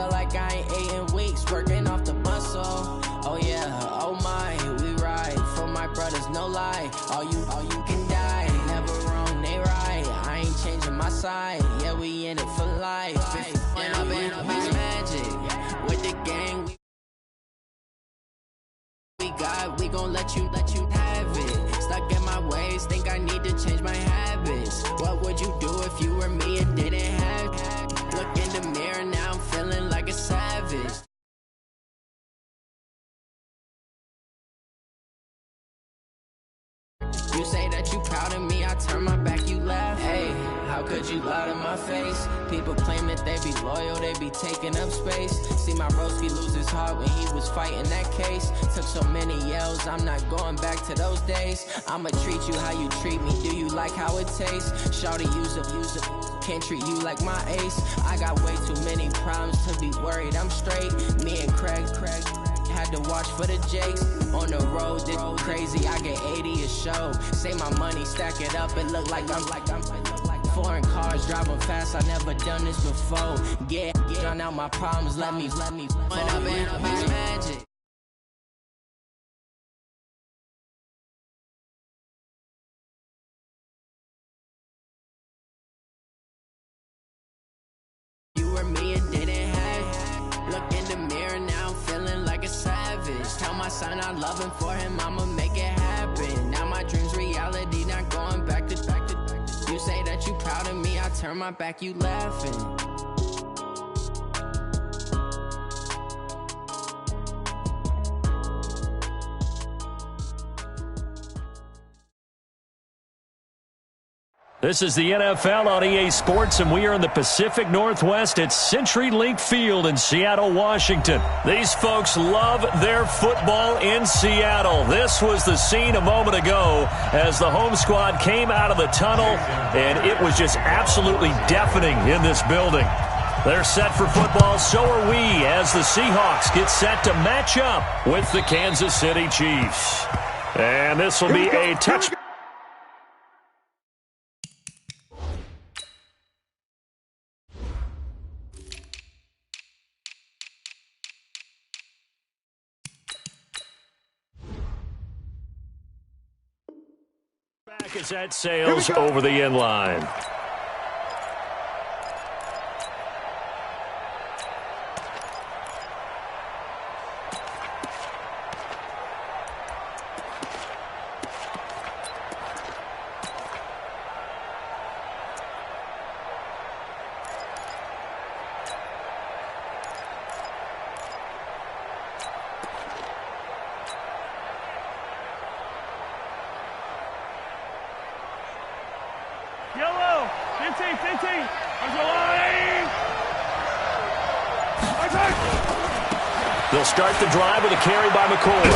feel like I ain't ate in weeks, working off the muscle. Oh yeah, oh my, we ride for my brothers, no lie. All you can die, never wrong, they right. I ain't changing my side, yeah, we in it for life. When I've been magic with the gang, we gon' let you have it. Stuck in my ways, think I need to change my habits. What would you do if you were me and didn't have it? Look in the mirror, now I'm feeling like a savage. You say that you proud of me, I turn my back, you laugh. Hey, how could you lie to my face? People claim that they be loyal, they be taking up space. See my broski lose his heart when he was fighting that case. Took so many yells, I'm not going back to those days. I'ma treat you how you treat me, do you like how it tastes? Shawty, use up, can't treat you like my ace. I got way too many problems to be worried, I'm straight. Me and Craig had to watch for the Jakes. On the road, this crazy, I get 80 a show. Say my money, stack it up, it look like I'm foreign cars, driving fast, I never done this before. Yeah, drown out my problems, let me when I've been magic. You were me and didn't have. Look in the mirror, now I'm feeling like a savage. Tell my son I love him, for him I'ma make it happen. Now my dreams reality, not going back to. You say that you proud of me, I turn my back, you laughing. This is the NFL on EA Sports, and we are in the Pacific Northwest at CenturyLink Field in Seattle, Washington. These folks love their football in Seattle. This was the scene a moment ago as the home squad came out of the tunnel, and it was just absolutely deafening in this building. They're set for football, so are we, as the Seahawks get set to match up with the Kansas City Chiefs. And this will be a touchdown. Back as that sails over the end line. Yellow, 15, 15, there's a line! They'll start the drive with a carry by McCoy.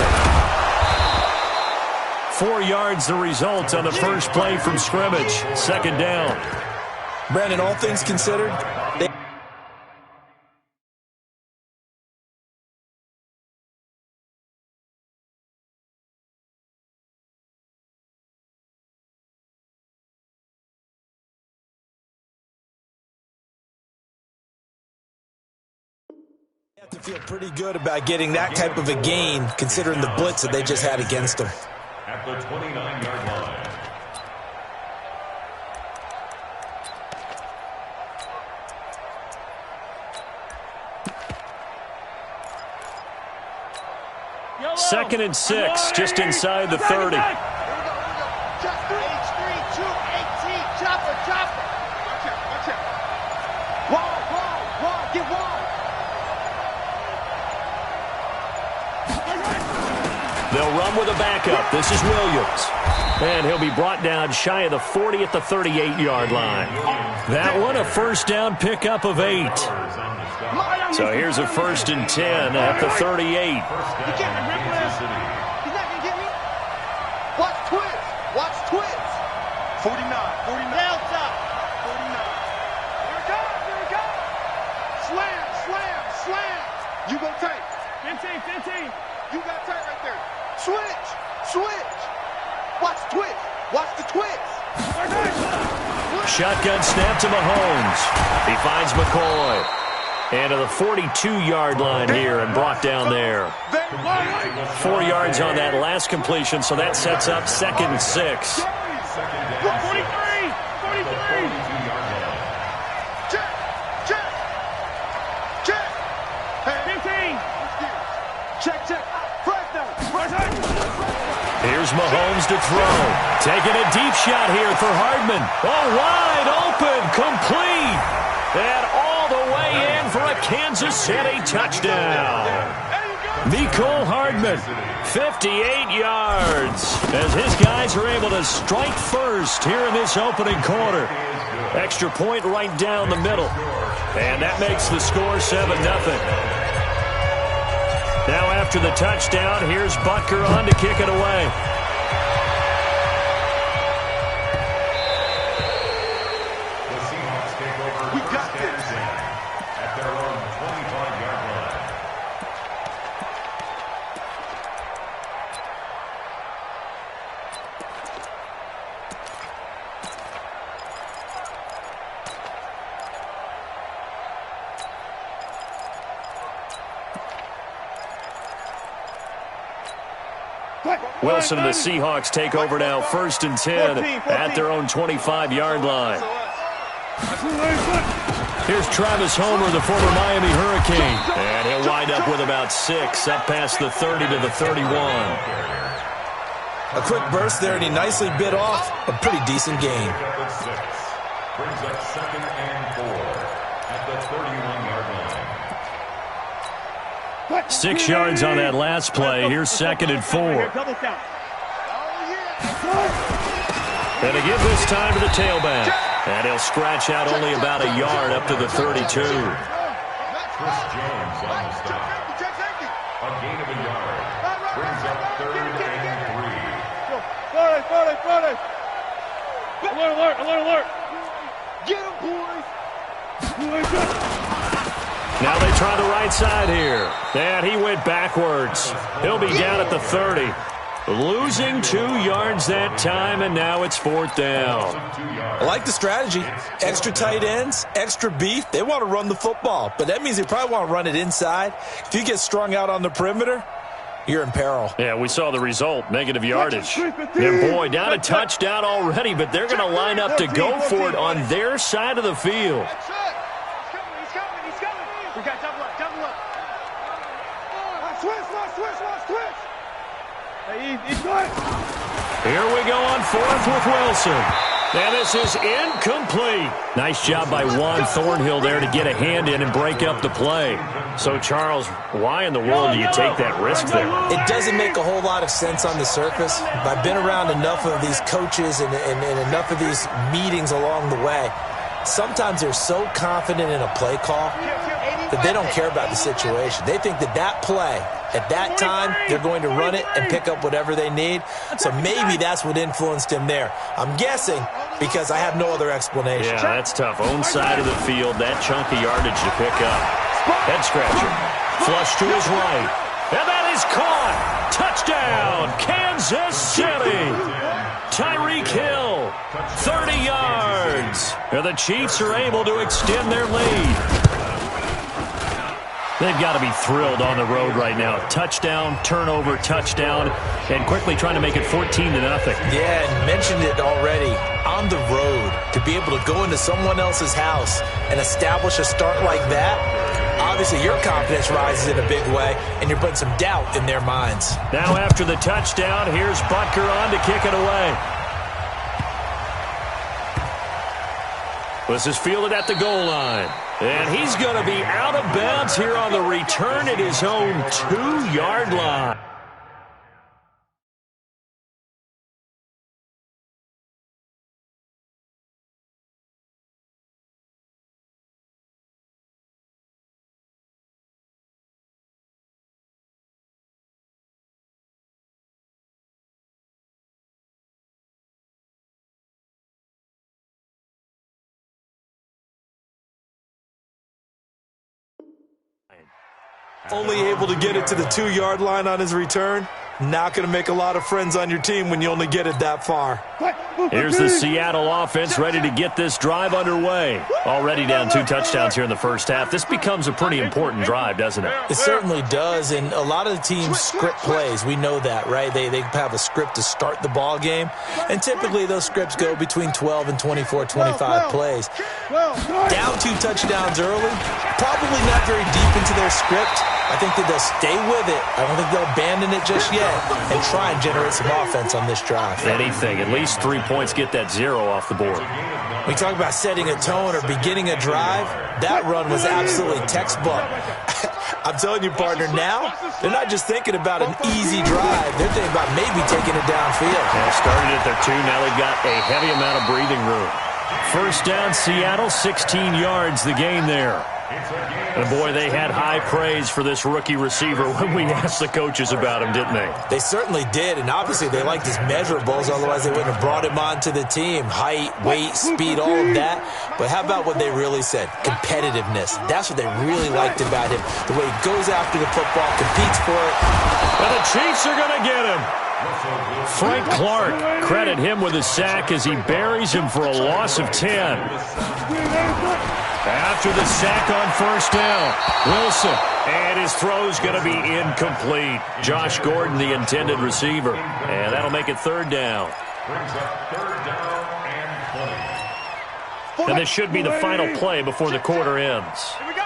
4 yards the result on the first play from scrimmage. Second down. Brandon, all things considered, have to feel pretty good about getting that type of a gain, considering the blitz that they just had against them. At the 29-yard line. Yellow. 2nd and 6, just inside the 30. They'll run with a backup. This is Williams. And he'll be brought down shy of the 40 at the 38-yard line. That one, a first down pickup of 8. So here's a 1st and 10 at the 38. He's not going to get me. Watch twist. Watch twist. 49. Down top. 49. Here it comes. Here it comes. Slam. You go tight. 15. You got tight right there. Switch. Watch twist. Watch the twist. Shotgun snap to Mahomes. He finds McCoy. And to the 42-yard line here and brought down there. 4 yards on that last completion, so that sets up 2nd and 6. 43! 43! Here's Mahomes to throw. Taking a deep shot here for Hardman. Oh, wide open, complete. And all the way in for a Kansas City touchdown. Mecole Hardman, 58 yards. As his guys are able to strike first here in this opening quarter. Extra point right down the middle. And that makes the score 7-0. Now after the touchdown, here's Butker on to kick it away. The Seahawks take over. We got this. At their own 25-yard line. Wilson and the Seahawks take over now, 1st and 10 at their own 25-yard line. Here's Travis Homer, the former Miami Hurricane. And he'll wind up with about 6, up past the 30 to the 31. A quick burst there, and he nicely bit off a pretty decent gain. Brings up 2nd and 4 at the 31-yard line. 6 yards on that last play. Here's 2nd and 4. And to give this time to the tailback. And he'll scratch out only about a yard up to the 32. Chris Jones on the stop. A gain of a yard. Brings up 3rd and 3. Alert, alert, alert! Get him, boys! Now they try the right side here. And he went backwards. He'll be down at the 30. Losing 2 yards that time, and now it's 4th down. I like the strategy. Extra tight ends, extra beef. They want to run the football, but that means they probably want to run it inside. If you get strung out on the perimeter, you're in peril. Yeah, we saw the result, negative yardage. And boy, down a touchdown already, but they're going to line up to go for it on their side of the field. He's coming. We got double up. Switch. Here we go on 4th with Wilson. And this is incomplete. Nice job by Juan Thornhill there to get a hand in and break up the play. So, Charles, why in the world do you take that risk there? It doesn't make a whole lot of sense on the surface. But I've been around enough of these coaches and enough of these meetings along the way. Sometimes they're so confident in a play call that they don't care about the situation. They think that play, at that time, they're going to run it and pick up whatever they need. So maybe that's what influenced him there. I'm guessing because I have no other explanation. Yeah, that's tough. Own side of the field, that chunk of yardage to pick up. Head scratcher. Flush to his right. And that is caught. Touchdown, Kansas City. Tyreek Hill, 30 yards. And the Chiefs are able to extend their lead. They've got to be thrilled on the road right now. Touchdown, turnover, touchdown, and quickly trying to make it 14-0. Yeah, and mentioned it already. On the road, to be able to go into someone else's house and establish a start like that, obviously your confidence rises in a big way, and you're putting some doubt in their minds. Now after the touchdown, here's Butker on to kick it away. This is fielded at the goal line. And he's going to be out of bounds here on the return at his own 2-yard line. Only able to get it to the 2-yard line on his return. Not going to make a lot of friends on your team when you only get it that far. Here's the Seattle offense ready to get this drive underway. Already down 2 touchdowns here in the first half. This becomes a pretty important drive, doesn't it? It certainly does, and a lot of the teams script plays. We know that, right? They have a script to start the ball game, and typically those scripts go between 12 and 24, 25 plays. Down 2 touchdowns early, probably not very deep into their script. I think that they'll stay with it. I don't think they'll abandon it just yet and try and generate some offense on this drive. Anything. At least 3 points, get that 0 off the board. We talk about setting a tone or beginning a drive. That run was absolutely textbook. I'm telling you, partner, now they're not just thinking about an easy drive. They're thinking about maybe taking it downfield. They started at their 2. Now they've got a heavy amount of breathing room. First down, Seattle, 16 yards the gain there. And, boy, they had high praise for this rookie receiver when we asked the coaches about him, didn't they? They certainly did, and obviously they liked his measurables, otherwise they wouldn't have brought him onto the team. Height, weight, speed, all of that. But how about what they really said? Competitiveness. That's what they really liked about him. The way he goes after the football, competes for it. And the Chiefs are going to get him. Frank Clark, credit him with a sack as he buries him for a loss of 10. After the sack on first down, Wilson, and his throw's going to be incomplete. Josh Gordon, the intended receiver, and that'll make it 3rd down. Brings up 3rd down and 20. And this should be the final play before the quarter ends. Here we go.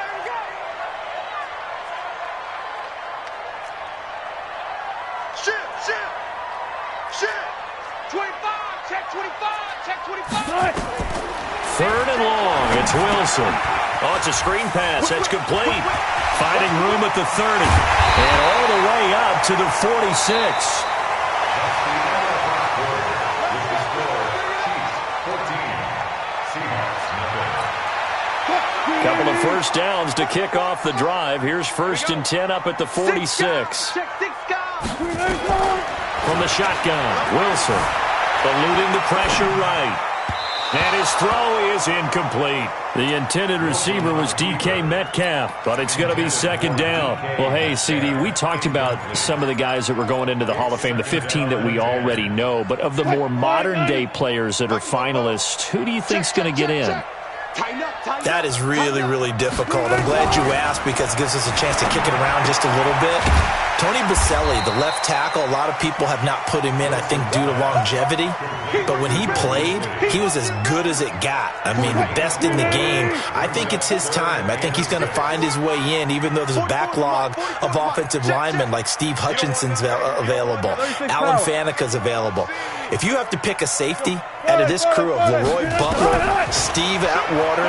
Shift. 25, check 25. 3rd and long, it's Wilson. Oh, it's a screen pass. That's complete. Finding room at the 30. And all the way up to the 46. Couple of first downs to kick off the drive. Here's 1st and 10 up at the 46. From the shotgun, Wilson eluding the pressure right. And his throw is incomplete. The intended receiver was DK Metcalf, but it's going to be 2nd down. Well, hey, CD, we talked about some of the guys that were going into the Hall of Fame, the 15 that we already know. But of the more modern-day players that are finalists, who do you think's going to get in? That is really, really difficult. I'm glad you asked because it gives us a chance to kick it around just a little bit. Tony Baselli, the left tackle, a lot of people have not put him in, I think, due to longevity. But when he played, he was as good as it got. I mean, the best in the game. I think it's his time. I think he's going to find his way in, even though there's a backlog of offensive linemen like Steve Hutchinson's available. Alan Faneca's available. If you have to pick a safety out of this crew of Leroy Butler, Steve Atwater,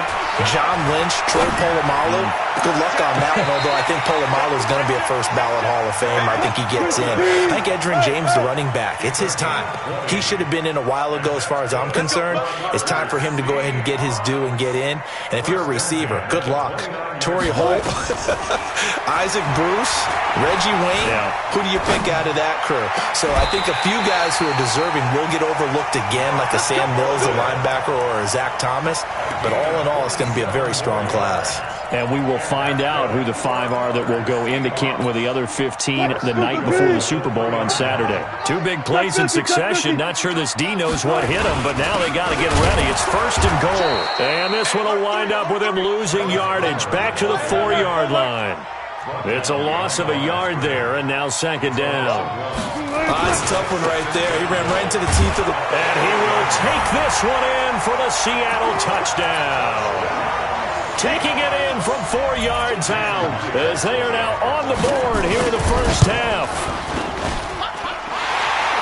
John Lynch, Troy Polamalu, good luck on that one, although I think Polamalu is going to be a first ballot Hall of Fame. I think he gets in. I think Edgerrin James, the running back, it's his time. He should have been in a while ago as far as I'm concerned. It's time for him to go ahead and get his due and get in. And if you're a receiver, good luck. Torrey Holt, Isaac Bruce, Reggie Wayne, who do you pick out of that crew? So I think a few guys who are deserving will get overlooked again, like a Sam Mills, the linebacker, or a Zach Thomas. But all in all, it's going to be a very strong class. And we will find out who the 5 are that will go into Canton with the other 15 the night before the Super Bowl on Saturday. 2 big plays in succession. Not sure this D knows what hit him, but now they got to get ready. It's 1st and goal. And this one will wind up with him losing yardage back to the 4-yard line. It's a loss of a yard there, and now 2nd down. That's a tough one right there. He ran right into the teeth of the... And he will take this one in for the Seattle touchdown. Taking it in from 4 yards out as they are now on the board here in the first half.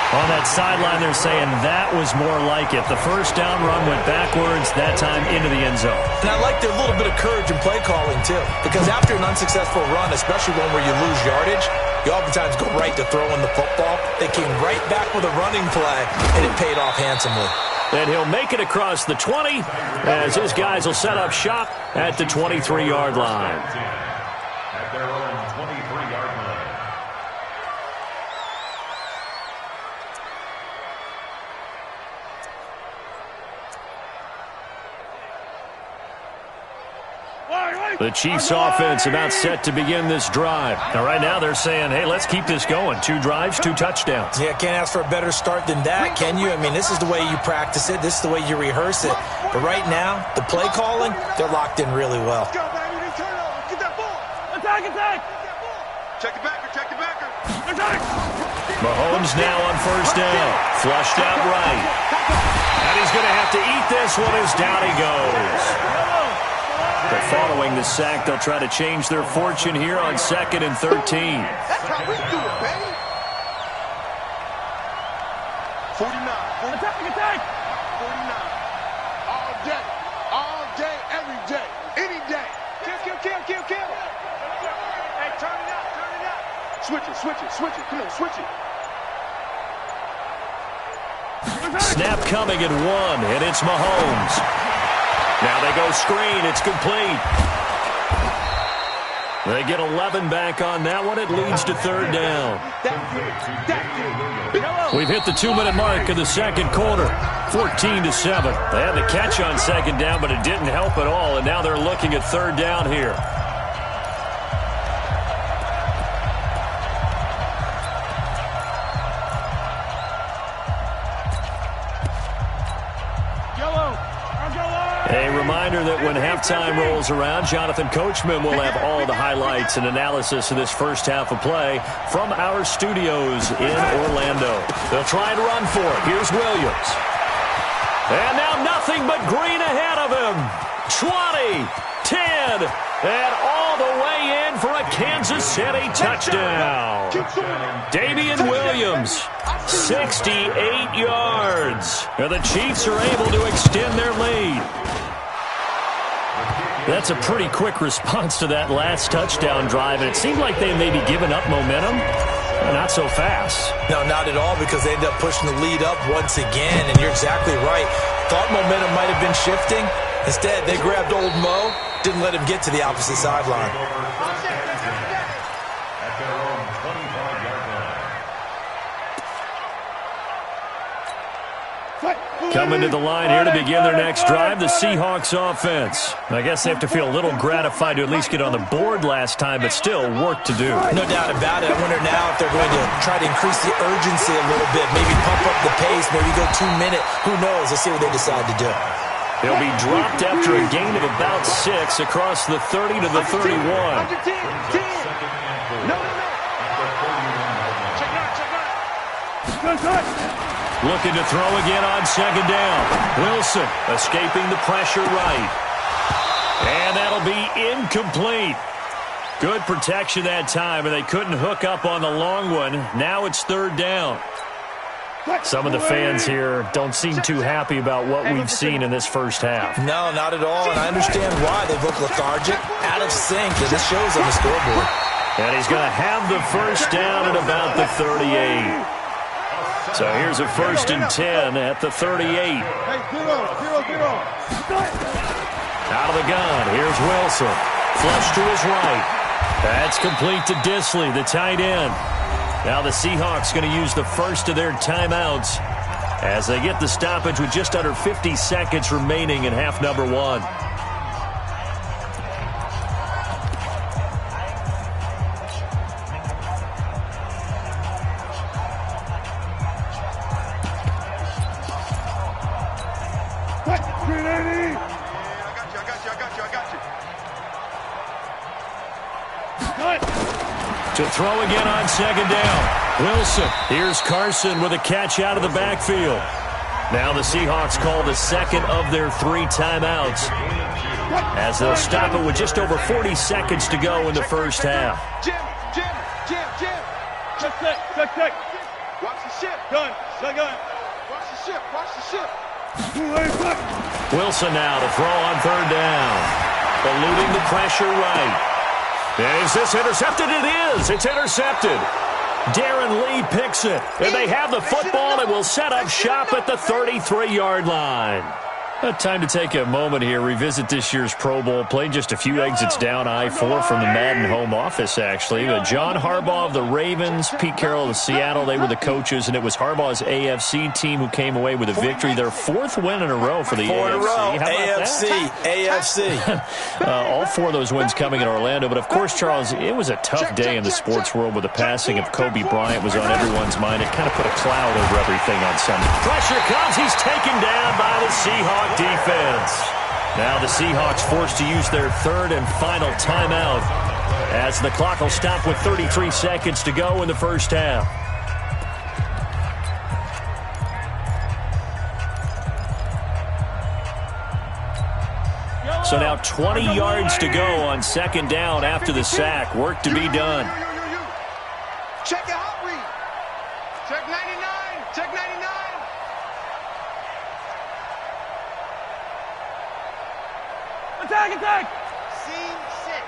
On that sideline, they're saying that was more like it. The first down run went backwards, that time into the end zone. And I like their little bit of courage in play calling, too. Because after an unsuccessful run, especially one where you lose yardage, you oftentimes go right to throwing the football. They came right back with a running play, and it paid off handsomely. And he'll make it across the 20 as his guys will set up shop at the 23-yard line. At their own 23-yard line. All right, The Chiefs offense about set to begin this drive. Now, right now they're saying, hey, let's keep this going. 2 drives, 2 touchdowns. Yeah, can't ask for a better start than that, can you? I mean, this is the way you practice it. This is the way you rehearse it. But right now, the play calling, they're locked in really well. Let's go, baby. They turn over. Get that ball. Attack, attack. Check the backer. Check the backer. Attack. Mahomes now on first down. Flushed out right. And he's going to have to eat this one as down he goes. But following the sack, they'll try to change their fortune here on 2nd and 13. That's how we do it, baby. 49. Attack, attack. 49. All day, every day, any day. Kill. Hey, turn it up. Switch it. Come on, switch it. Snap coming at 1, and it's Mahomes. Now they go screen. It's complete. They get 11 back on that one. It leads to 3rd down. We've hit the 2-minute mark of the second quarter. 14-7. They had the catch on 2nd down, but it didn't help at all, and now they're looking at 3rd down here. A reminder that when halftime rolls around, Jonathan Coachman will have all the highlights and analysis of this first half of play from our studios in Orlando. They'll try and run for it. Here's Williams. And now nothing but green ahead of him. 20, 10, and all the way in for a Kansas City touchdown. Damian Williams, 68 yards. And the Chiefs are able to extend their lead. That's a pretty quick response to that last touchdown drive, and it seemed like they may be giving up momentum. Not so fast. No, not at all, because they end up pushing the lead up once again, and you're exactly right. Thought momentum might have been shifting. Instead, they grabbed old Mo, didn't let him get to the opposite sideline. Coming to the line here to begin their next drive, the Seahawks offense. I guess they have to feel a little gratified to at least get on the board last time, but still work to do. No doubt about it. I wonder now if they're going to try to increase the urgency a little bit, maybe pump up the pace, maybe go 2-minute. Who knows? Let's see what they decide to do. They'll be dropped after a gain of about 6 across the 30 to the 31. Looking to throw again on 2nd down. Wilson escaping the pressure right. And that'll be incomplete. Good protection that time, and they couldn't hook up on the long one. Now it's 3rd down. Some of the fans here don't seem too happy about what we've seen in this first half. No, not at all, and I understand why. They look lethargic, out of sync, and this shows on the scoreboard. And he's going to have the first down at about the 38. So here's a 1st and 10 at the 38. Out of the gun, here's Wilson. Flush to his right. That's complete to Disley, the tight end. Now the Seahawks going to use the first of their timeouts as they get the stoppage with just under 50 seconds remaining in half number 1. To throw again on 2nd down. Wilson. Here's Carson with a catch out of the backfield. Now the Seahawks call the second of their 3 timeouts as they'll stop it with just over 40 seconds to go in the first half. Jim. Check. Watch the ship. Gun. Watch the ship. Wilson now to throw on 3rd down. Eluding the pressure right. Is this intercepted? It is. It's intercepted. Darren Lee picks it. And they have the football and will set up shop at the 33-yard line. Time to take a moment here, revisit this year's Pro Bowl. Played just a few exits down I-4 from the Madden home office, actually. John Harbaugh of the Ravens, Pete Carroll of Seattle, they were the coaches, and it was Harbaugh's AFC team who came away with a victory. Their fourth win in a row for the AFC. AFC. All four of those wins coming in Orlando. But, of course, Charles, it was a tough day in the sports world where the passing of Kobe Bryant was on everyone's mind. It kind of put a cloud over everything on Sunday. Pressure comes. He's taken down by the Seahawks defense. Now the Seahawks forced to use their third and final timeout as the clock will stop with 33 seconds to go in the first half. So now 20 yards to go on second down after the sack. Work to be done. Check out, read. Check 99. Check 99. Attack, attack! Scene 6.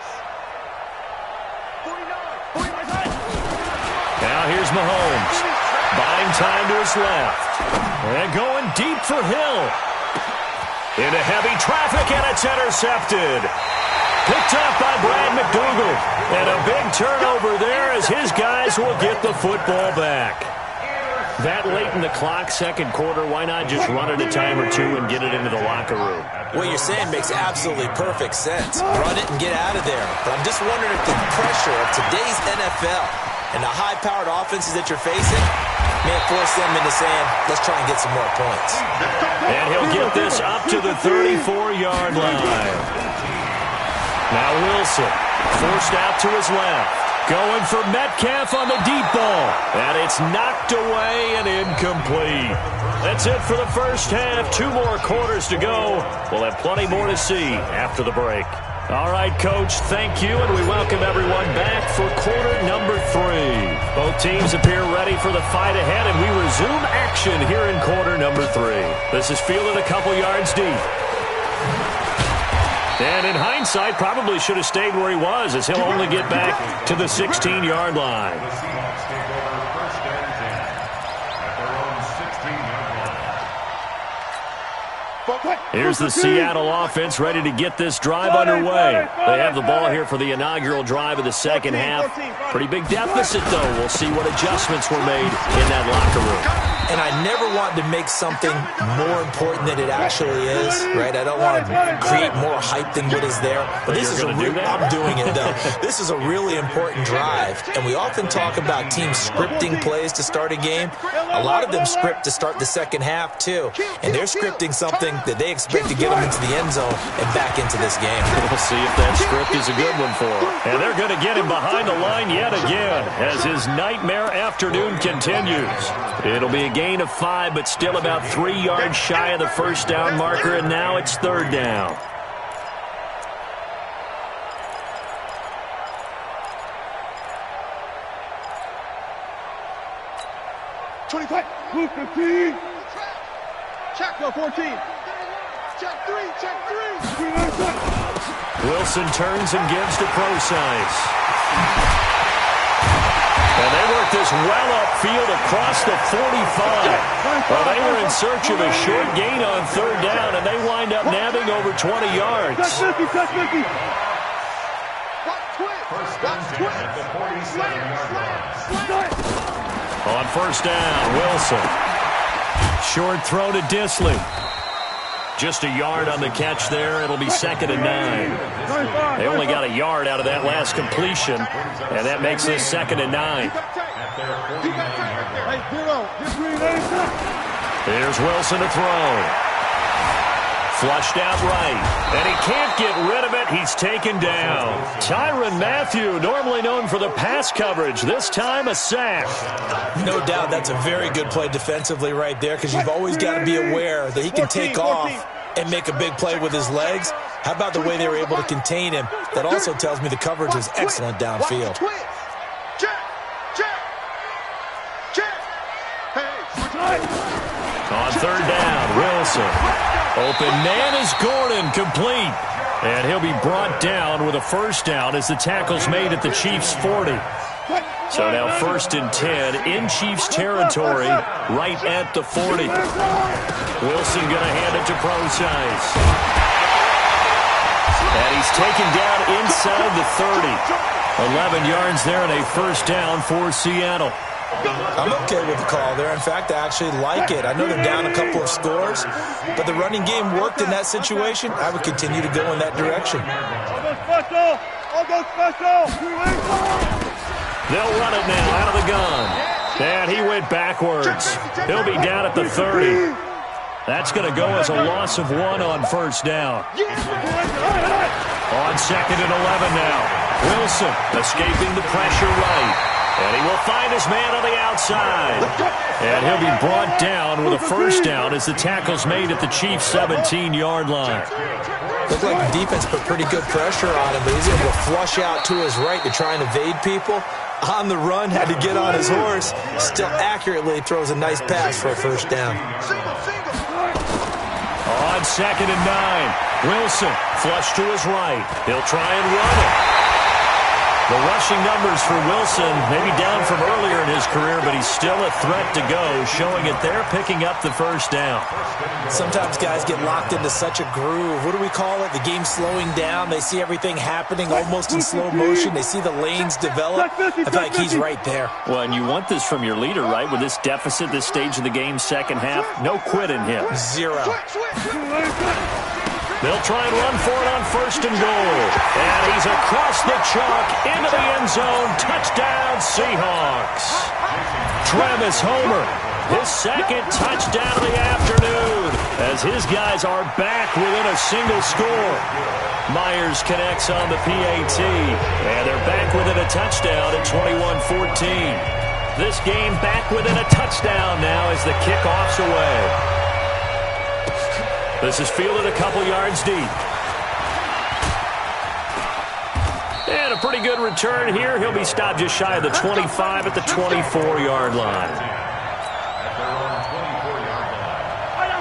49. Now here's Mahomes. Buying time to his left. And going deep for Hill. Into heavy traffic, and it's intercepted. Picked up by Brad McDougal. And a big turnover there as his guys will get the football back. That late in the clock, second quarter, why not just run it a time or two and get it into the locker room? What you're saying makes absolutely perfect sense. Run it and get out of there. But I'm just wondering if the pressure of today's NFL and the high-powered offenses that you're facing may force them into saying, let's try and get some more points. And he'll get this up to the 34-yard line. Now Wilson forced out to his left. Going for Metcalf on the deep ball. And it's knocked away and incomplete. That's it for the first half. 2 more quarters to go. We'll have plenty more to see after the break. All right, Coach, thank you, and we welcome everyone back for quarter number 3. Both teams appear ready for the fight ahead, and we resume action here in quarter number 3. This is fielded a couple yards deep. And in hindsight, probably should have stayed where he was, as he'll only get back to the 16-yard line. The Seahawks take over first and 10 at their own 16-yard line. Here's the Seattle offense ready to get this drive underway. They have the ball here for the inaugural drive of the second half. Pretty big deficit, though. We'll see what adjustments were made in that locker room. And I never want to make something more important than it actually is, right? I don't want to create more hype than what is there. But this is I'm doing it, though. This is a really important drive. And we often talk about teams scripting plays to start a game. A lot of them script to start the second half, too. And they're scripting something that they expect to get them into the end zone and back into this game. We'll see if that script is a good one for him. And they're going to get him behind the line yet again as his nightmare afternoon continues. It'll be a gain of 5, but still about 3 yards shy of the first down marker, and now it's third down. Move 15. Check the 14. Check 3. Check 3. Wilson turns and gives to Procise. And they work this well upfield across the 45. Well, they were in search of a short gain on third down, and they wind up nabbing over 20 yards. Touch 50, touch 50. First and 10 at the 47-yard line. On first down, Wilson. Short throw to Disley. Just a yard on the catch there. It'll be second and 9. They only got a yard out of that last completion, and that makes this second and 9. Here's Wilson to throw. Flushed out right, and he can't get rid of it. He's taken down. Tyrann Mathieu, normally known for the pass coverage, this time a sack. No doubt that's a very good play defensively right there, because you've always got to be aware that he can take off and make a big play with his legs. How about the way they were able to contain him? That also tells me the coverage was excellent downfield. On third down, Wilson. Open man is Gordon, complete. And he'll be brought down with a first down as the tackle's made at the Chiefs' 40. So now 1st and 10 in Chiefs territory, right at the 40. Wilson going to hand it to Procise. And he's taken down inside the 30. 11 yards there and a first down for Seattle. I'm okay with the call there. In fact, I actually like it. I know they're down a couple of scores, but the running game worked in that situation. I would continue to go in that direction. They'll run it now out of the gun. And he went backwards. He'll be down at the 30. That's going to go as a loss of 1 on first down. On 2nd and 11 now. Wilson escaping the pressure right. And he will find his man on the outside. And he'll be brought down with a first down as the tackle's made at the Chiefs' 17-yard line. Looked like the defense put pretty good pressure on him, but he's able to flush out to his right to try and evade people. On the run, had to get on his horse. Still accurately throws a nice pass for a first down. On 2nd and 9, Wilson flush to his right. He'll try and run it. The rushing numbers for Wilson, maybe down from earlier in his career, but he's still a threat to go, showing it there, picking up the first down. Sometimes guys get locked into such a groove. What do we call it? The game slowing down. They see everything happening almost in slow motion. They see the lanes develop. I feel like he's right there. Well, and you want this from your leader, right? With this deficit, this stage of the game, second half, no quit in him. 0. They'll try and run for it on 1st and goal. And he's across the chalk into the end zone. Touchdown, Seahawks. Travis Homer, his 2nd touchdown of the afternoon, as his guys are back within a single score. Myers connects on the PAT, and they're back within a touchdown at 21-14. This game back within a touchdown now as the kickoff's away. This is fielded a couple yards deep. And a pretty good return here. He'll be stopped just shy of the 25 at the 24-yard line.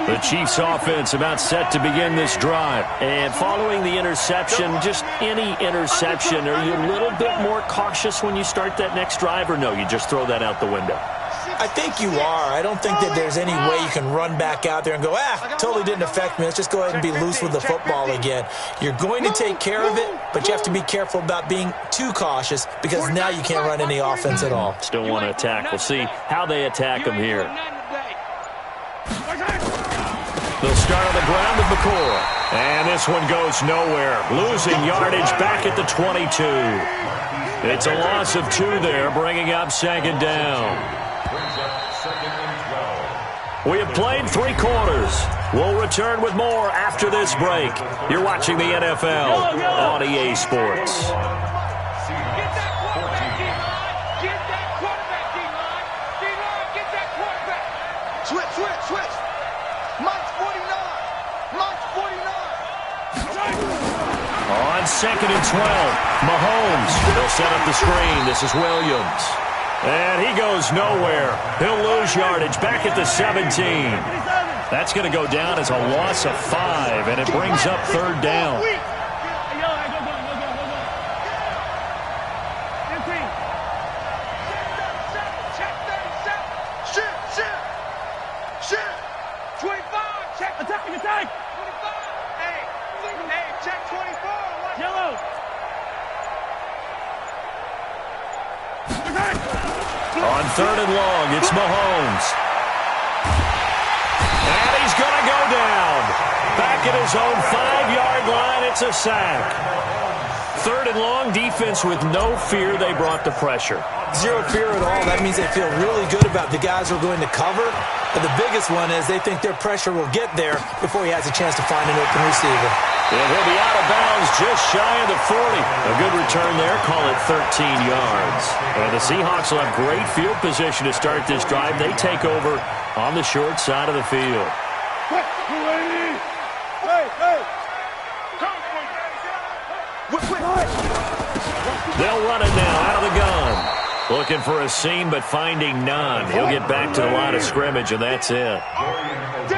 The Chiefs offense about set to begin this drive. And following the interception, just any interception, are you a little bit more cautious when you start that next drive, or no, you just throw that out the window? I think you are. I don't think that there's any way you can run back out there and go, totally didn't affect me. Let's just go ahead and be loose with the football again. You're going to take care of it, but you have to be careful about being too cautious because now you can't run any offense at all. Still want to attack. We'll see how they attack him here. They'll start on the ground with McCoy. And this one goes nowhere. Losing yardage back at the 22. It's a loss of 2 there, bringing up 2nd down. We have played 3 quarters. We'll return with more after this break. You're watching the NFL on EA Sports. Get that quarterback, D-line. Get that quarterback, D-line. D-line, get that quarterback. Switch. Mike's 49. Mike's 49. On 2nd and 12, Mahomes. They'll set up the screen. This is Williams. And he goes nowhere. He'll lose yardage back at the 17. That's going to go down as a loss of 5, and it brings up 3rd down. Shit. 25. Check. Attack. 25. Hey, check 24. Yellow. On 3rd and long, it's Mahomes. And he's going to go down. Back at his own 5-yard line, it's a sack. 3rd and long, defense with no fear. They brought the pressure. 0 fear at all. That means they feel really good about the guys who are going to cover. But the biggest one is they think their pressure will get there before he has a chance to find an open receiver. And he'll be out of bounds just shy of the 40. A good return there. Call it 13 yards. And the Seahawks will have great field position to start this drive. They take over on the short side of the field. They'll run it now out of the gun. Looking for a seam, but finding none. He'll get back to the line of scrimmage, and that's it.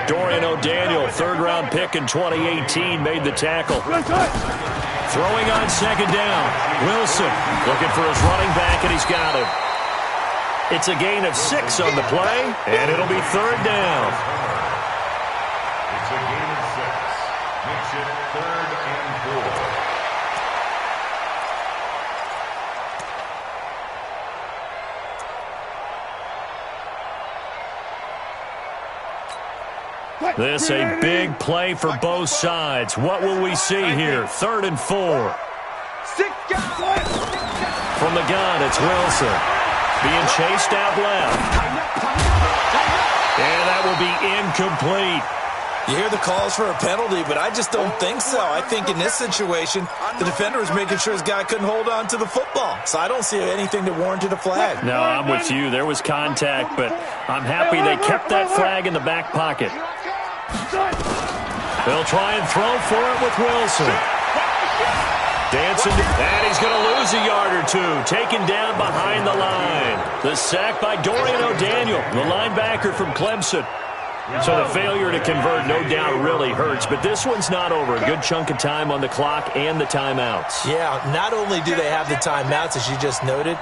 Dorian O'Daniel, 3rd-round pick in 2018, made the tackle. Throwing on second down. Wilson looking for his running back, and he's got him. It's a gain of 6 on the play, and it'll be third down. It's a gain of 6. Makes it 3rd and 4. This a big play for both sides. What will we see here? 3rd and 4. From the gun, it's Wilson. Being chased out left. And that will be incomplete. You hear the calls for a penalty, but I just don't think so. I think in this situation, the defender was making sure his guy couldn't hold on to the football. So I don't see anything that warranted a flag. No, I'm with you. There was contact, but I'm happy they kept that flag in the back pocket. They'll try and throw for it with Wilson. Dancing, and he's going to lose a yard or two. Taken down behind the line. The sack by Dorian O'Daniel, the linebacker from Clemson. So the failure to convert, no doubt, really hurts. But this one's not over. A good chunk of time on the clock and the timeouts. Yeah, not only do they have the timeouts, as you just noted,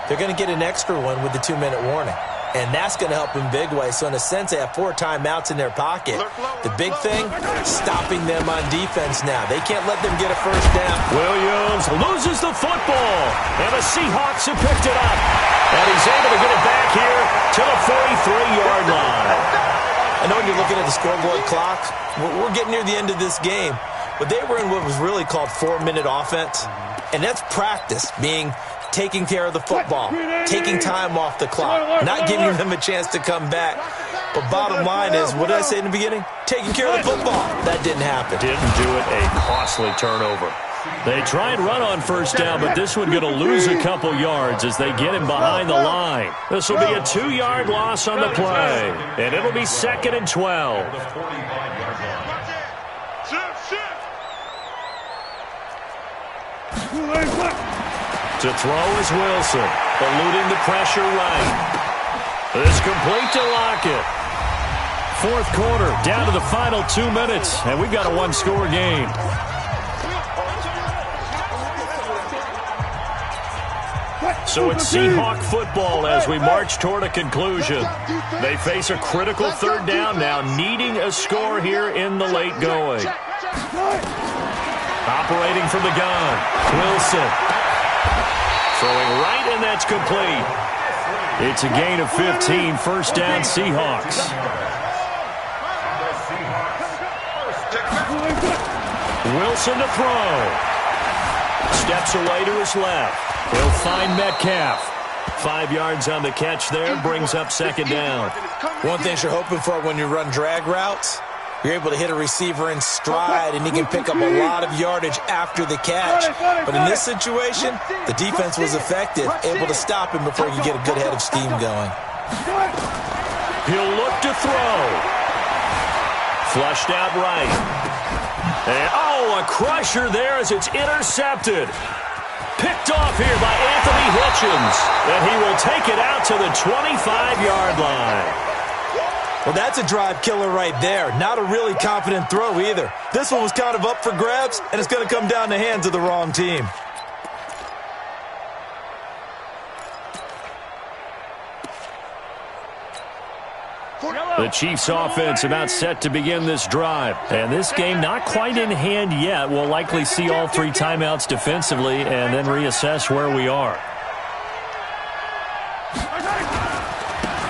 they're going to get an extra one with the 2-minute warning. And that's going to help in big way. So in a sense, they have 4 timeouts in their pocket. The big thing, stopping them on defense now. They can't let them get a first down. Williams loses the football. And the Seahawks have picked it up. And he's able to get it back here to the 43-yard line. I know when you're looking at the scoreboard clock, we're getting near the end of this game. But they were in what was really called 4-minute offense. And that's practice, being taking care of the football, taking time off the clock, not giving them a chance to come back. But bottom line is, what did I say in the beginning? Taking care of the football. That didn't happen. Didn't do it. A costly turnover. They try and run on first down, but this one going to lose a couple yards as they get him behind the line. This will be a 2-yard loss on the play, and it'll be 2nd and 12. To throw is Wilson, eluding the pressure right. This complete to Lockett. 4th quarter, down to the final 2 minutes, and we've got a 1-score game. So it's Seahawk football as we march toward a conclusion. They face a critical 3rd down now, needing a score here in the late going. Operating from the gun, Wilson. Throwing right, and that's complete. It's a gain of 15, 1st down Seahawks. Wilson to throw. Steps away to his left. He'll find Metcalf. 5 yards on the catch there, brings up 2nd down. One thing you're hoping for when you run drag routes, you're able to hit a receiver in stride, and he can pick up a lot of yardage after the catch. But in this situation, the defense was effective, able to stop him before he could get a good head of steam going. He'll look to throw. Flushed out right. And, a crusher there as it's intercepted. Picked off here by Anthony Hitchens. And he will take it out to the 25-yard line. Well, that's a drive killer right there. Not a really confident throw either. This one was kind of up for grabs, and it's going to come down the hands of the wrong team. The Chiefs' offense about set to begin this drive. And this game not quite in hand yet. We'll likely see all 3 timeouts defensively and then reassess where we are.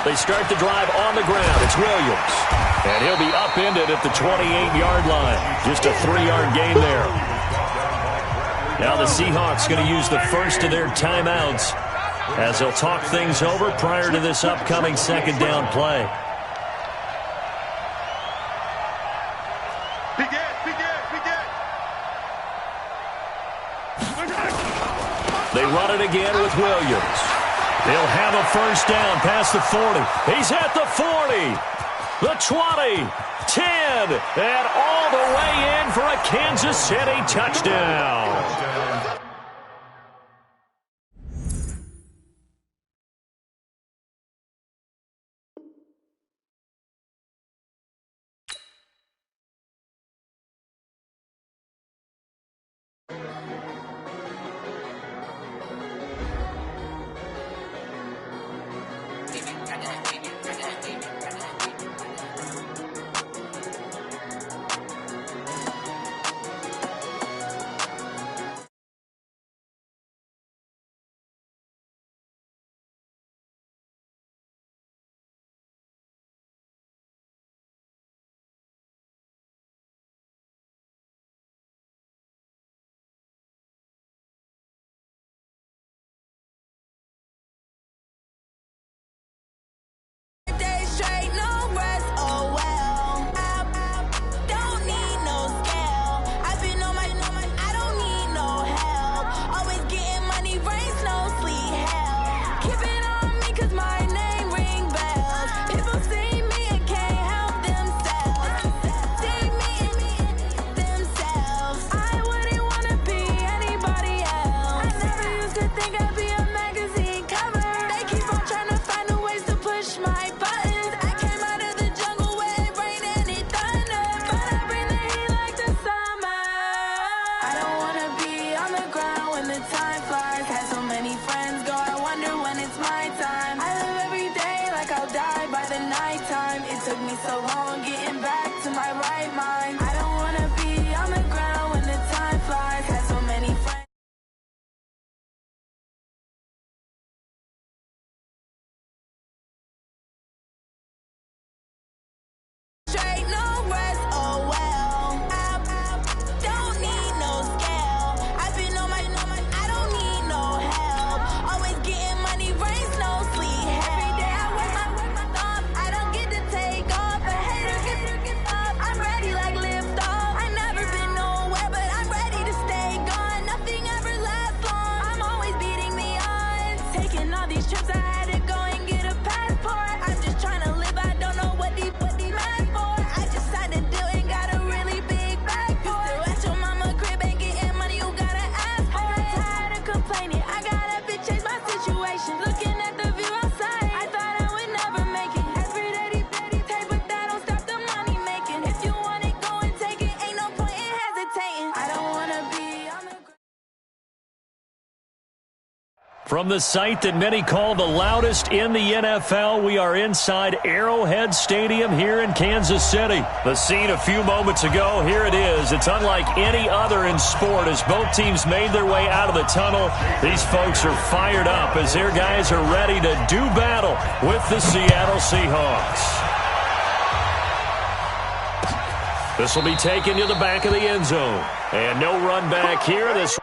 They start the drive on the ground. It's Williams. And he'll be upended at the 28-yard line. Just a 3-yard gain there. Now the Seahawks going to use the first of their timeouts as they'll talk things over prior to this upcoming 2nd down play. They run it again with Williams. He'll have a first down past the 40. He's at the 40, the 20, 10, and all the way in for a Kansas City touchdown. think I'd be a magazine cover. They keep on trying to find a ways to push my buttons. I came out of the jungle where it rained and it thunder, but I bring the heat like the summer. I don't wanna be on the ground when the time flies. Had so many friends go, I wonder when it's my time. I live every day like I'll die by the nighttime. It took me so long getting back to my right mind. I don't wanna be on the ground when the time flies. Had so many friends. Straight, no rest, oh well. I don't need no scale. I've been on my, I don't need no help. Always getting money, rain, snow, sleet. Every day I work my thumb. I don't get to take off. A hater get up. I'm ready like lift off. I never been nowhere, but I'm ready to stay gone. Nothing ever lasts long. I'm always beating the odds. Taking all these trips, I had to go and get a passport. I'm just trying to live. I don't know what these mad for. I just signed a deal and got a really big bag for it. Still at your mama crib and getting money, you gotta ask for it. I'm tired of complaining. I gotta bitch change my situation. Looking at the view outside, I thought I would never make it. Every day, take, but that don't stop the money making. If you want it, go and take it. Ain't no point in hesitating. I don't wanna be on the ground. From the site that many call the loudest in the NFL, we are inside Arrowhead Stadium here in Kansas City. The scene a few moments ago, here it is. It's unlike any other in sport as both teams made their way out of the tunnel. These folks are fired up as their guys are ready to do battle with the Seattle Seahawks. This will be taken to the back of the end zone. And no run back here. This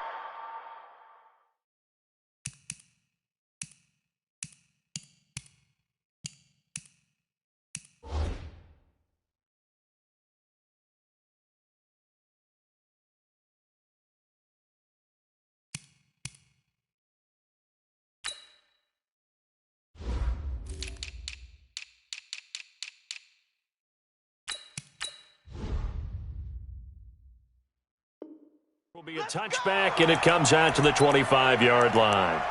will be a touchback, and it comes out to the 25-yard line.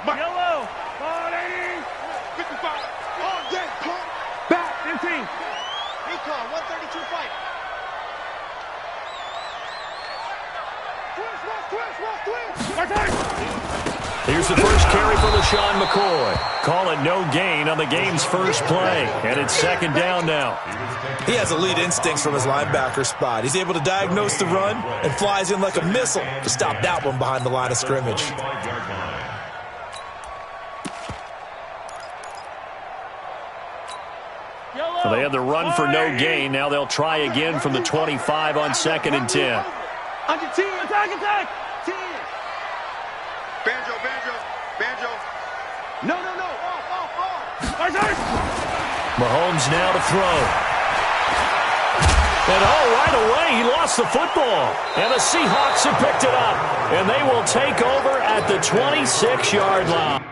Yellow, 480, 55, on deck, back, 15. Recon, 132 fight. Here's the first carry for LaShawn McCoy. Call it no gain on the game's first play, and it's second down now. He has elite instincts from his linebacker spot. He's able to diagnose the run and flies in like a missile to stop that one behind the line of scrimmage. So they had the run for no gain. Now they'll try again from the 25 on 2nd and 10. Under 10, attack, 10. Banjo. No, off. Mahomes now to throw. And right away, he lost the football. And the Seahawks have picked it up. And they will take over at the 26-yard line.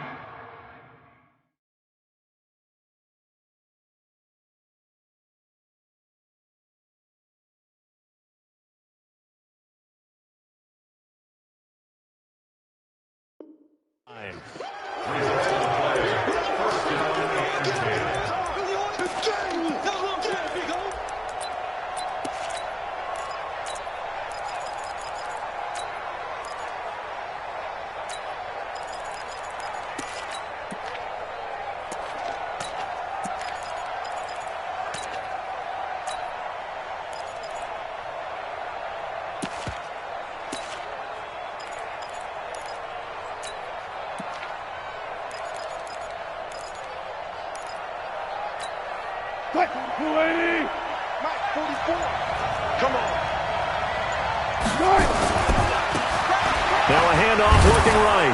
Quick, 280. Mike, 44. Come on. Now a handoff looking right.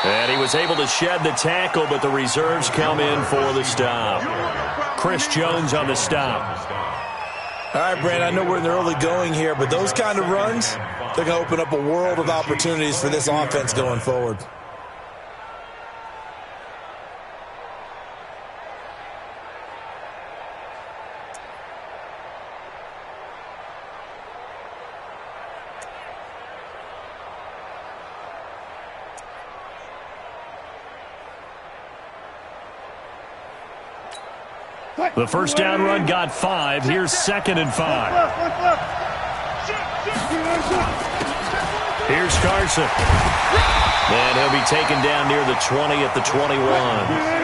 And he was able to shed the tackle, but the reserves come in for the stop. Chris Jones on the stop. All right, Brand, I know we're in the early going here, but those kind of runs, they're going to open up a world of opportunities for this offense going forward. The first down run got 5. Here's 2nd and 5. Here's Carson. And he'll be taken down near the 20 at the 21.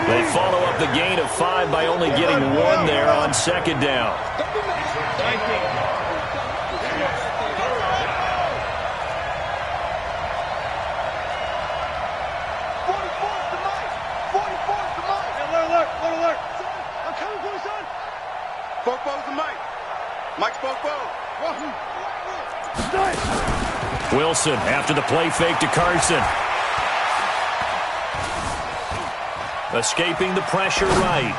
They follow up the gain of 5 by only getting 1 there on 2nd down. Wilson after the play fake to Carson. Escaping the pressure right.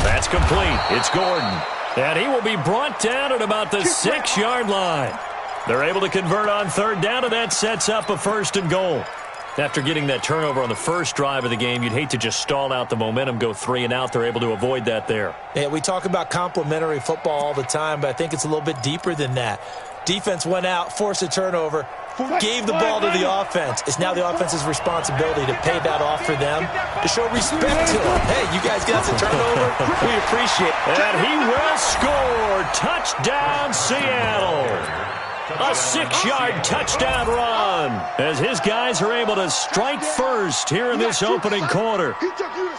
That's complete. It's Gordon. And he will be brought down at about the 6-yard line. They're able to convert on 3rd down, and that sets up a 1st and goal. After getting that turnover on the first drive of the game, you'd hate to just stall out the momentum, go 3 and out. They're able to avoid that there. Yeah, we talk about complementary football all the time, but I think it's a little bit deeper than that. Defense went out, forced a turnover, gave the ball to the offense. It's now the offense's responsibility to pay that off for them, to show respect to them. Hey, you guys got the turnover? We appreciate it. And he will score. Touchdown, Seattle. A 6-yard touchdown run as his guys are able to strike first here in this opening quarter.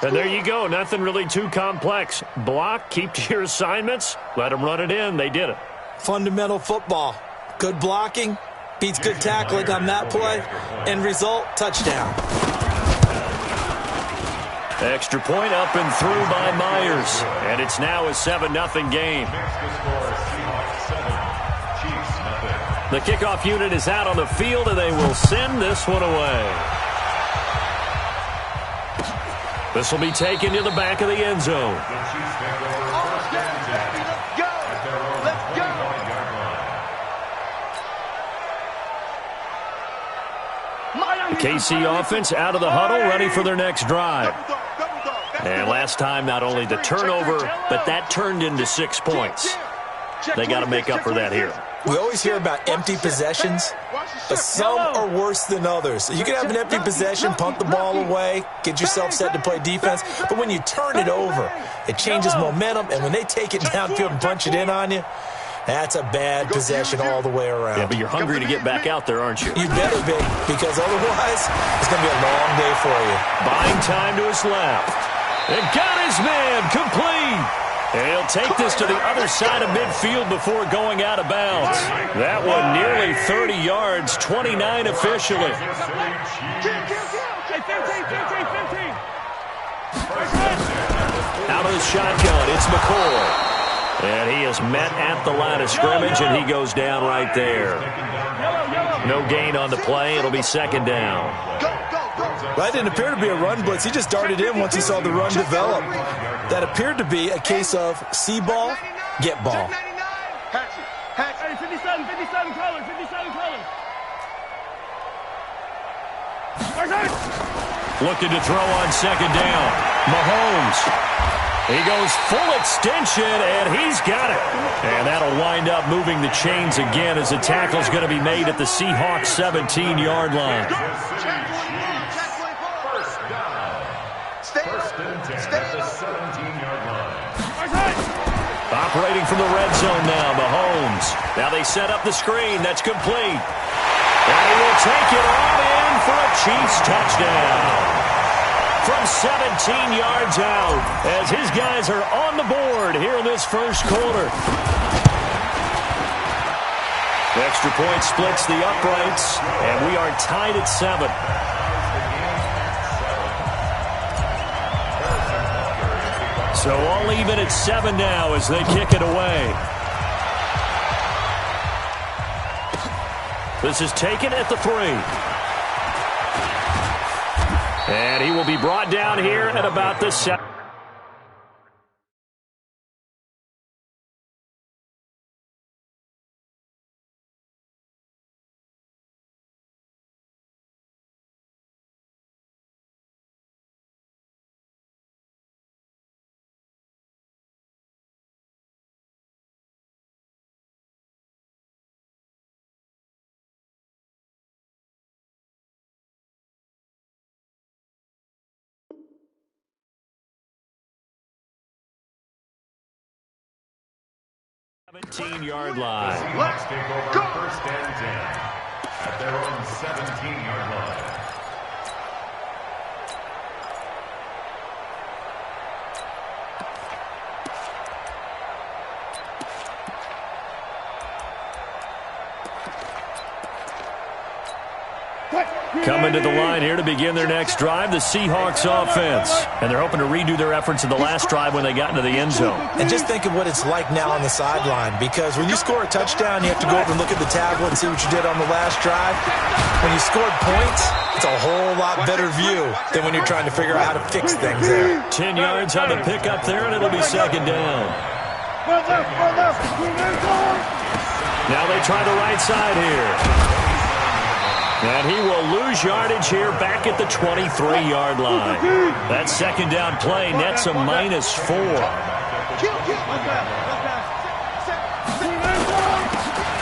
And there you go. Nothing really too complex. Block, keep to your assignments, let them run it in. They did it. Fundamental football. Good blocking beats good tackling on that play. End result, touchdown. Extra point up and through by Myers. And it's now a 7-0 game. The kickoff unit is out on the field, and they will send this one away. This will be taken to the back of the end zone. The KC offense out of the huddle, ready for their next drive. And last time, not only the turnover, but that turned into 6 points. They got to make up for that here. We always hear about empty possessions, but some are worse than others. You can have an empty possession, punt the ball away, get yourself set to play defense, but when you turn it over, it changes momentum, and when they take it downfield and punch it in on you, that's a bad possession all the way around. Yeah, but you're hungry to get back out there, aren't you? You better be, because otherwise, it's going to be a long day for you. Buying time to his left. And got his man complete. And he'll take this to the other side of midfield before going out of bounds. That one nearly 30 yards, 29 officially. Out of the shotgun, it's McCoy. And he is met at the line of scrimmage, and he goes down right there. No gain on the play. It'll be 2nd down. That didn't appear to be a run blitz. He just darted in once he saw the run develop. That appered to be a case of see ball, get ball. Hey, 57 colors, 57 colors. Looking to throw on 2nd down. Mahomes. He goes full extension, and he's got it. And that'll wind up moving the chains again as the tackle's going to be made at the Seahawks 17-yard line. Operating from the red zone now, Mahomes. Now they set up the screen. That's complete. And he will take it all in for a Chiefs touchdown. From 17 yards out, as his guys are on the board here in this first quarter. The extra point splits the uprights, and we are tied at 7. So all even at 7 now as they kick it away. This is taken at the 3. And he will be brought down here at about the 7. Yard line. Let's take over first and 10 at their own 17-yard line. Coming to the line here to begin their next drive, the Seahawks offense. And they're hoping to redo their efforts in the last drive when they got into the end zone. And just think of what it's like now on the sideline, because when you score a touchdown, you have to go over and look at the tablet and see what you did on the last drive. When you scored points, it's a whole lot better view than when you're trying to figure out how to fix things there. 10 yards on the pickup there, and it'll be second down. Now they try the right side here. And he will lose yardage here back at the 23-yard line. That second down play nets a -4.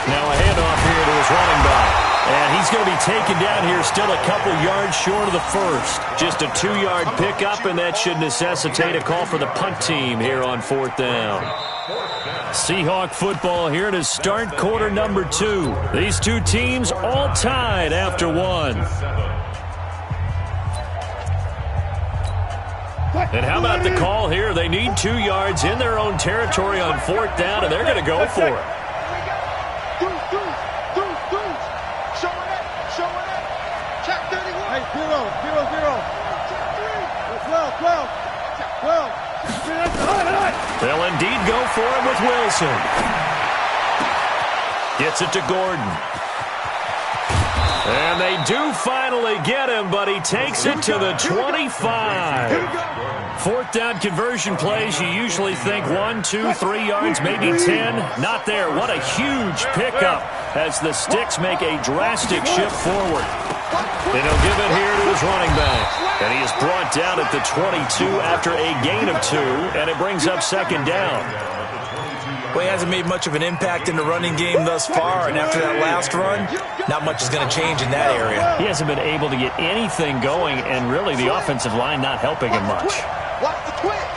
Now a handoff here to his running back. And he's going to be taken down here still a couple yards short of the first. Just a 2-yard pickup, and that should necessitate a call for the punt team here on 4th down. Seahawk football here to start quarter number 2. These two teams all tied after 1. And how about the call here? They need 2 yards in their own territory on 4th down, and they're going to go for it. Hey, 0-0-0. 12. They'll indeed go for it with Wilson. Gets it to Gordon. And they do finally get him, but he takes it to the 25. 4th down conversion plays, you usually think 1, 2, 3 yards, maybe 10. Not there. What a huge pickup as the Sticks make a drastic shift forward. And he'll give it here to his running back. And he is brought down at the 22 after a gain of 2, and it brings up second down. Well, he hasn't made much of an impact in the running game thus far, and after that last run, not much is going to change in that area. He hasn't been able to get anything going, and really the offensive line not helping him much. Watch the twist.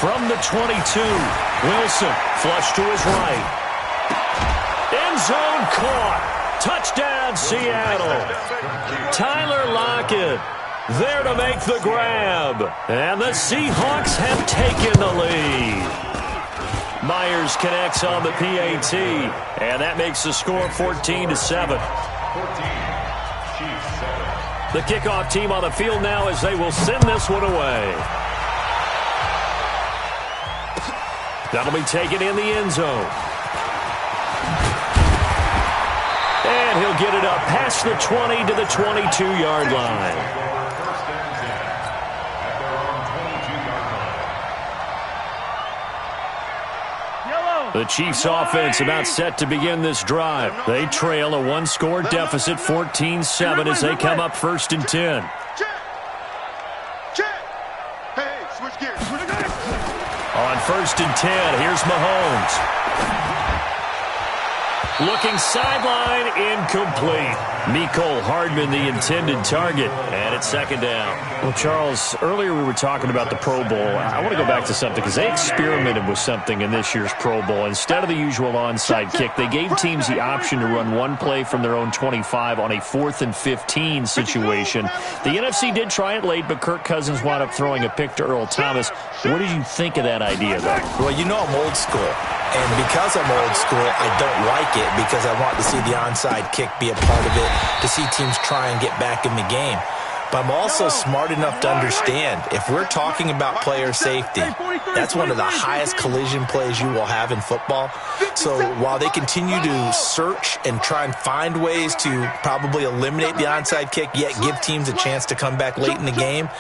From the 22, Wilson flush to his right. End zone caught. Touchdown, Seattle. Tyler Lockett there to make the grab. And the Seahawks have taken the lead. Myers connects on the PAT. And that makes the score 14-7. The kickoff team on the field now as they will send this one away. That'll be taken in the end zone. And he'll get it up past the 20 to the 22-yard line. The Chiefs offense about set to begin this drive. They trail a 1-score deficit, 14-7, as they come up 1st and 10. Hey, switch gears. On 1st and 10, here's Mahomes. Looking sideline, incomplete. Mecole Hardman, the intended target, and it's second down. Well, Charles, earlier we were talking about the Pro Bowl. I want to go back to something because they experimented with something in this year's Pro Bowl. Instead of the usual onside kick, they gave teams the option to run one play from their own 25 on a 4th and 15 situation. The NFC did try it late, but Kirk Cousins wound up throwing a pick to Earl Thomas. What did you think of that idea, though? Well, you know I'm old school. And because I'm old school, I don't like it because I want to see the onside kick be a part of it, to see teams try and get back in the game. But I'm also smart enough to understand if we're talking about player safety, that's one of the highest collision plays you will have in football. So while they continue to search and try and find ways to probably eliminate the onside kick, yet give teams a chance to come back late in the game,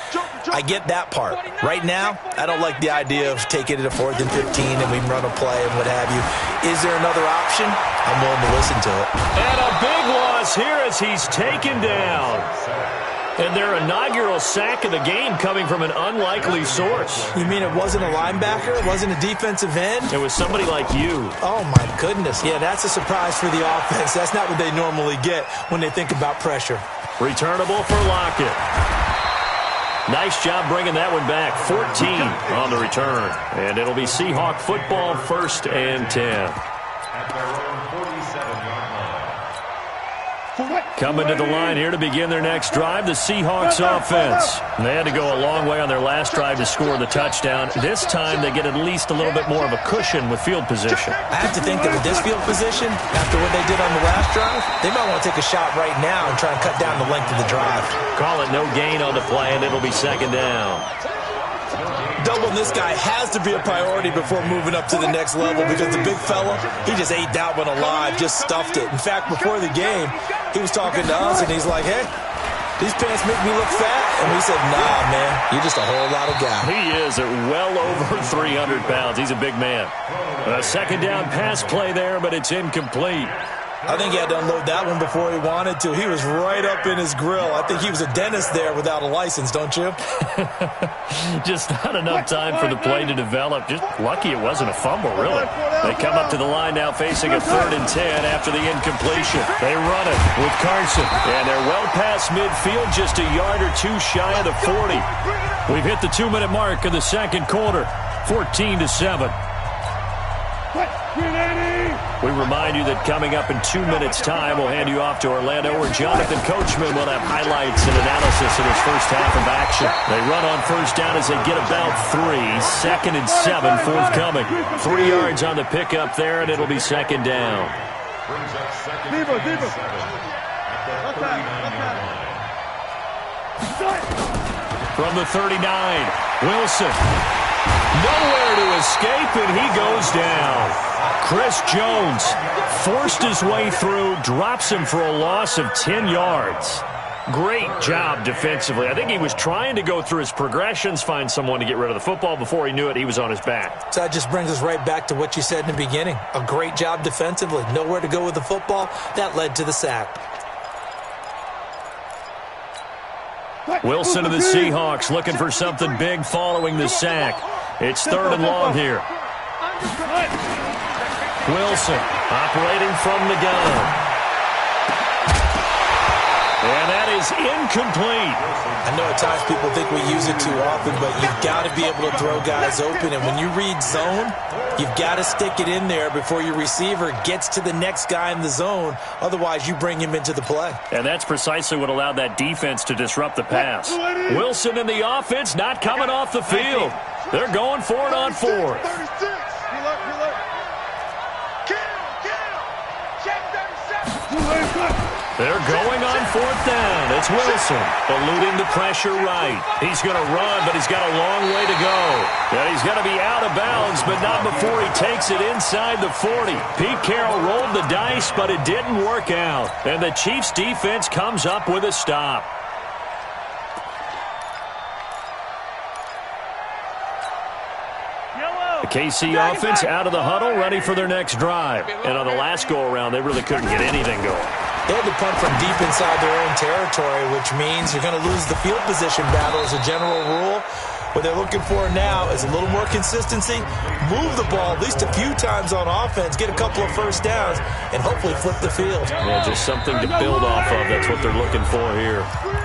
I get that part. Right now, I don't like the idea of taking it to 4th and 15 and we run a play and what have you. Is there another option? I'm willing to listen to it. And a big loss here as he's taken down. And their inaugural sack of the game coming from an unlikely source. You mean it wasn't a linebacker? It wasn't a defensive end? It was somebody like you. Oh, my goodness. Yeah, that's a surprise for the offense. That's not what they normally get when they think about pressure. Returnable for Lockett. Nice job bringing that one back. 14 on the return. And it'll be Seahawk football, 1st and 10. At their own 47-yard line. Coming to the line here to begin their next drive, the Seahawks offense. They had to go a long way on their last drive to score the touchdown. This time they get at least a little bit more of a cushion with field position. I have to think that with this field position, after what they did on the last drive, they might want to take a shot right now and try and cut down the length of the drive. Call it no gain on the play, and it'll be 2nd down. Doubling this guy has to be a priority before moving up to the next level because the big fella, he just ate that one alive, just stuffed it. In fact, before the game, he was talking to us, and he's like, hey, these pants make me look fat. And we said, nah, man, you're just a whole lot of guy. He is at well over 300 pounds. He's a big man. A 2nd down pass play there, but it's incomplete. I think he had to unload that one before he wanted to. He was right up in his grill. I think he was a dentist there without a license, don't you? Just not enough time for the play to develop. Just lucky it wasn't a fumble, really. They come up to the line now facing a 3rd and 10 after the incompletion. They run it with Carson. And they're well past midfield, just a yard or two shy of the 40. We've hit the 2-minute mark of the 2nd quarter, 14-7. We remind you that coming up in 2 minutes' time, we'll hand you off to Orlando, where Jonathan Coachman will have highlights and analysis in his first half of action. They run on 1st down as they get about 3. 2nd and 7 forthcoming. 3 yards on the pickup there, and it'll be 2nd down. Brings up 2nd and 7 at the 39-yard line. From the 39, Wilson. Nowhere to escape, and he goes down. Chris Jones forced his way through, drops him for a loss of 10 yards. Great job defensively. I think he was trying to go through his progressions, find someone to get rid of the football. Before he knew it, he was on his back. So that just brings us right back to what you said in the beginning. A great job defensively. Nowhere to go with the football. That led to the sack. Wilson of the Seahawks looking for something big following the sack. It's 3rd and long here. Wilson operating from the gun. And that is incomplete. I know at times people think we use it too often, but you've got to be able to throw guys open. And when you read zone, you've got to stick it in there before your receiver gets to the next guy in the zone. Otherwise, you bring him into the play. And that's precisely what allowed that defense to disrupt the pass. Wilson and the offense not coming off the field. They're going for it on 4th. They're going on 4th down. It's Wilson eluding the pressure right. He's going to run, but he's got a long way to go. And he's going to be out of bounds, but not before he takes it inside the 40. Pete Carroll rolled the dice, but it didn't work out. And the Chiefs defense comes up with a stop. The KC offense out of the huddle, ready for their next drive. And on the last go-around, they really couldn't get anything going. They had to punt from deep inside their own territory, which means you're going to lose the field position battle as a general rule. What they're looking for now is a little more consistency, move the ball at least a few times on offense, get a couple of 1st downs, and hopefully flip the field. Yeah, just something to build off of. That's what they're looking for here.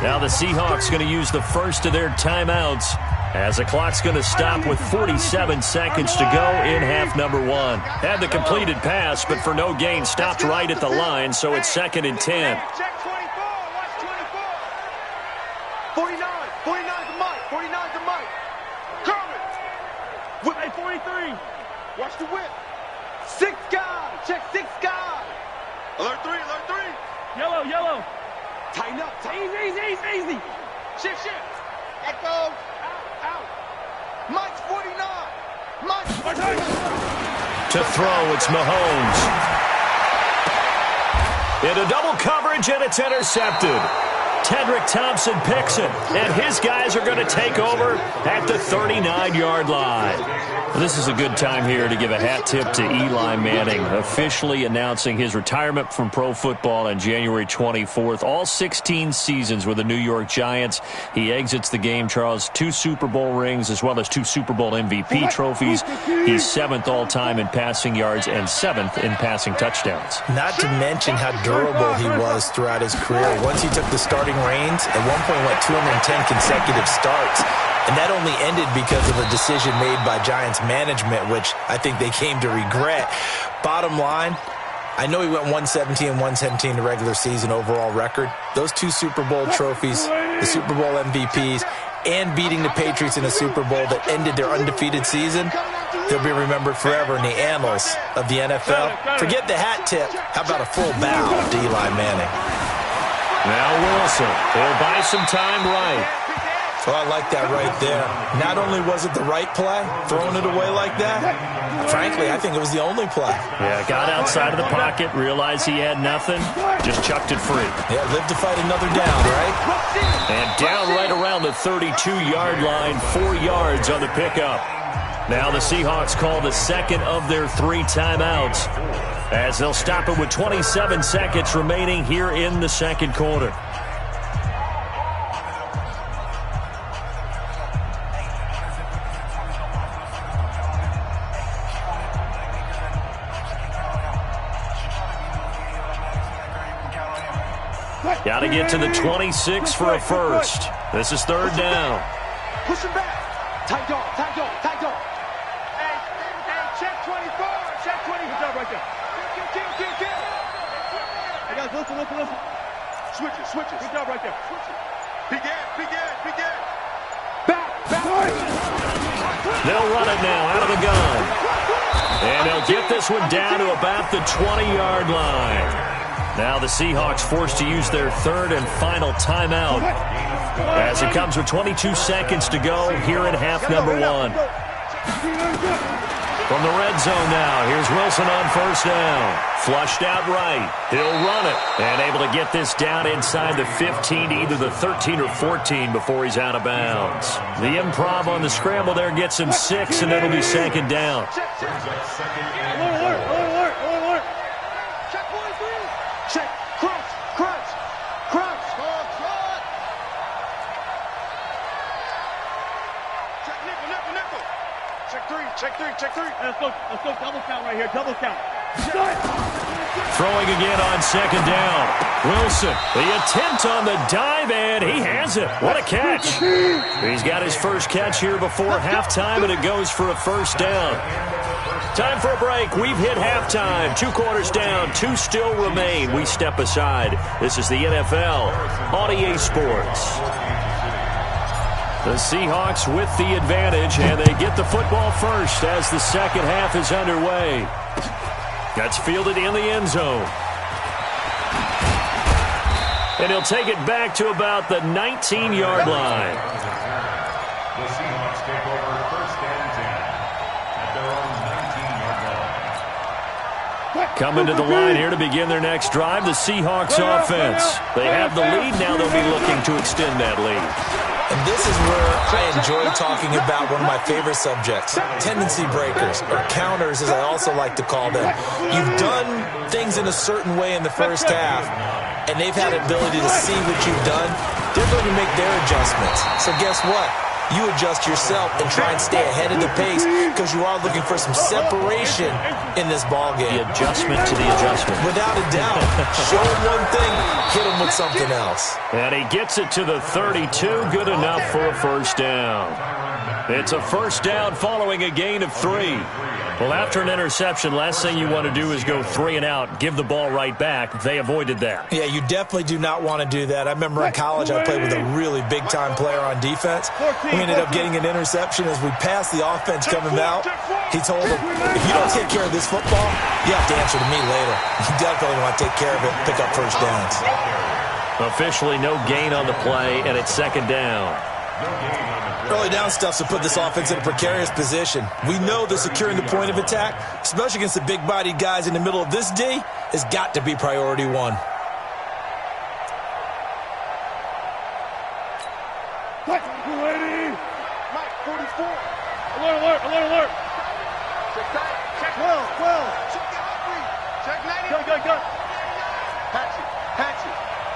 Now the Seahawks going to use the first of their timeouts as the clock's going to stop with 47 seconds to go in half number 1. Had the completed pass, but for no gain, stopped right at the line, so it's 2nd and 10. Check 24. Watch 24. 49. 49 to Mike. 49 to Mike. Kermit. Whip at 43. Watch the whip. 6 guys. Check 6 guys. Alert 3. Alert 3. Yellow. Tighten up. Tighten. Easy. Shift. That goes. Out. Mike's 49. Mike's 49. To throw, it's Mahomes. Into double coverage, and it's intercepted. Tedrick Thompson picks it, and his guys are going to take over at the 39-yard line. This is a good time here to give a hat tip to Eli Manning, officially announcing his retirement from pro football on January 24th. All 16 seasons with the New York Giants. He exits the game, Charles, 2 Super Bowl rings as well as 2 Super Bowl MVP trophies. He's 7th all-time in passing yards and 7th in passing touchdowns. Not to mention how durable he was throughout his career. Once he took the starting reins, at one point went 210 consecutive starts. And that only ended because of a decision made by Giants management, which I think they came to regret. Bottom line, I know he went 117 and 117 the regular season overall record. Those 2 Super Bowl trophies, the Super Bowl MVPs, and beating the Patriots in a Super Bowl that ended their undefeated season, they'll be remembered forever in the annals of the NFL. Forget the hat tip. How about a full bow to Eli Manning? Now Wilson, he'll buy some time right. Well, I like that right there. Not only was it the right play, throwing it away like that, frankly, I think it was the only play. Yeah, got outside of the pocket, realized he had nothing, just chucked it free. Yeah, live to fight another down, right? And down right around the 32-yard line, 4 yards on the pickup. Now the Seahawks call the second of their 3 timeouts, as they'll stop it with 27 seconds remaining here in the second quarter. Got to get to the 26 for a first. This is 3rd down. Push him back. Tight dog. Hey, check 24. Check 20. Good job right there. Kill. Hey, guys, listen. Switches. Good job right there. Begin. Back. They'll run it now out of the gun. And they'll get this one down to about the 20-yard line. Now the Seahawks forced to use their 3rd and final timeout as it comes with 22 seconds to go here in half number 1. From the red zone now, here's Wilson on 1st down. Flushed out right. He'll run it and able to get this down inside the 15 to either the 13 or 14 before he's out of bounds. The improv on the scramble there gets him 6, and it'll be 2nd down. Check three. Let's go double count right here. Double count. Throwing again on 2nd down. Wilson, the attempt on the dive, and he has it. What a catch. He's got his first catch here before halftime, and it goes for a 1st down. Time for a break. We've hit halftime. 2 quarters down. 2 still remain. We step aside. This is the NFL on EA Sports. The Seahawks with the advantage, and they get the football first as the second half is underway. That's fielded in the end zone. And he'll take it back to about the 19-yard line. The Seahawks take over 1st and 10 at their own 19-yard line. Coming to the line here to begin their next drive, the Seahawks offense. They have the lead. Now they'll be looking to extend that lead. And this is where I enjoy talking about one of my favorite subjects, tendency breakers, or counters as I also like to call them. You've done things in a certain way in the first half, and they've had the ability to see what you've done. They're going to make their adjustments. So guess what? You adjust yourself and try and stay ahead of the pace because you are looking for some separation in this ballgame. The adjustment to the adjustment. Without a doubt. Show him one thing, hit him with something else. And he gets it to the 32. Good enough for a 1st down. It's a 1st down following a gain of 3. Well, after an interception, last thing you want to do is go 3 and out, give the ball right back. They avoided that. Yeah, you definitely do not want to do that. I remember in college I played with a really big-time player on defense. We ended up getting an interception as we passed the offense coming out. He told him, if you don't take care of this football, you have to answer to me later. You definitely want to take care of it, pick up 1st downs. Officially no gain on the play, and it's second down. Early down stuffs will put this offense in a precarious position. We know that securing the point of attack, especially against the big-bodied guys in the middle of this D, has got to be priority one. Mike, 44. Alert, alert, alert, alert. Check that. Check 12. Check the hot. Check 90. Go. Patch it.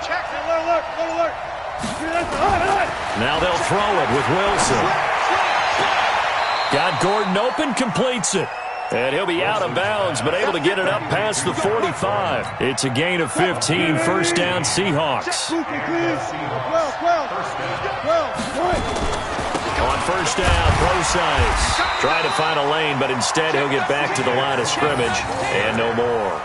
Check. Alert. Now they'll throw it with Wilson. Got Gordon open, completes it. And he'll be out of bounds, but able to get it up past the 45. It's a gain of 15, first down Seahawks. On first down, Procise trying to find a lane, but instead he'll get back to the line of scrimmage, and no more.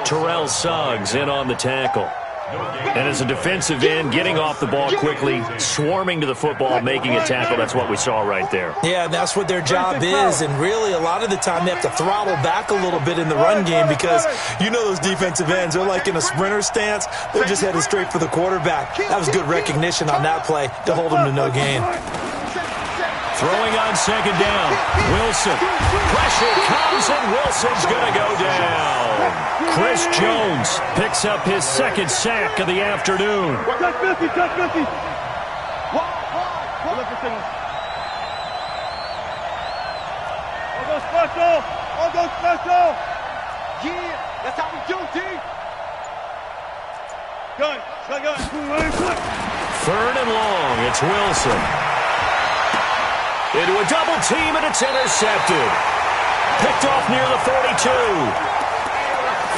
Terrell Suggs in on the tackle. And as a defensive end, getting off the ball quickly, swarming to the football, making a tackle, that's what we saw right there. Yeah, and that's what their job is, and really a lot of the time they have to throttle back a little bit in the run game because you know those defensive ends, they're like in a sprinter stance, they're just headed straight for the quarterback. That was good recognition on that play to hold them to no gain. Throwing on second down, Wilson. Pressure comes, and Wilson's going to go down. Chris Jones picks up his second sack of the afternoon. Touch 50. All go special. Yeah, that's how we do, D. Gun. Third and long, it's Wilson. Into a double team, and it's intercepted. Picked off near the 42.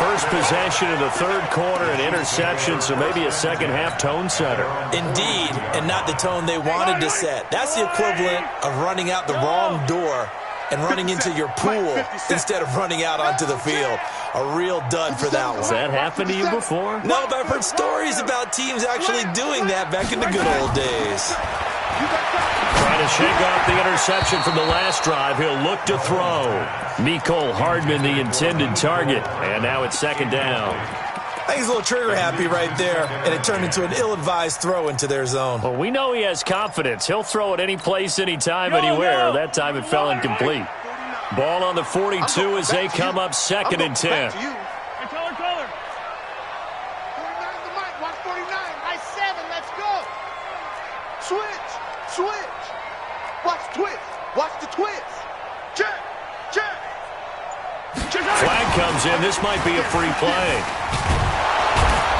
First possession of the third quarter, an interception, so maybe a second-half tone setter. Indeed, and not the tone they wanted to set. That's the equivalent of running out the wrong door and running into your pool instead of running out onto the field. A real dud for that one. Has that happened to you before? No, but I've heard stories about teams actually doing that back in the good old days. Trying to shake off the interception from the last drive. He'll look to throw. Mecole Hardman, the intended target. And now it's second down. I think he's a little trigger happy right there, and it turned into an ill-advised throw into their zone. Well, we know he has confidence. He'll throw it any place, anytime, anywhere. That time it fell incomplete. Ball on the 42 as they come up second and 10. Color. 49's the mic. Watch 49. I 7. Let's go. Switch. Watch the twist. Check. Flag comes in. This might be a free play.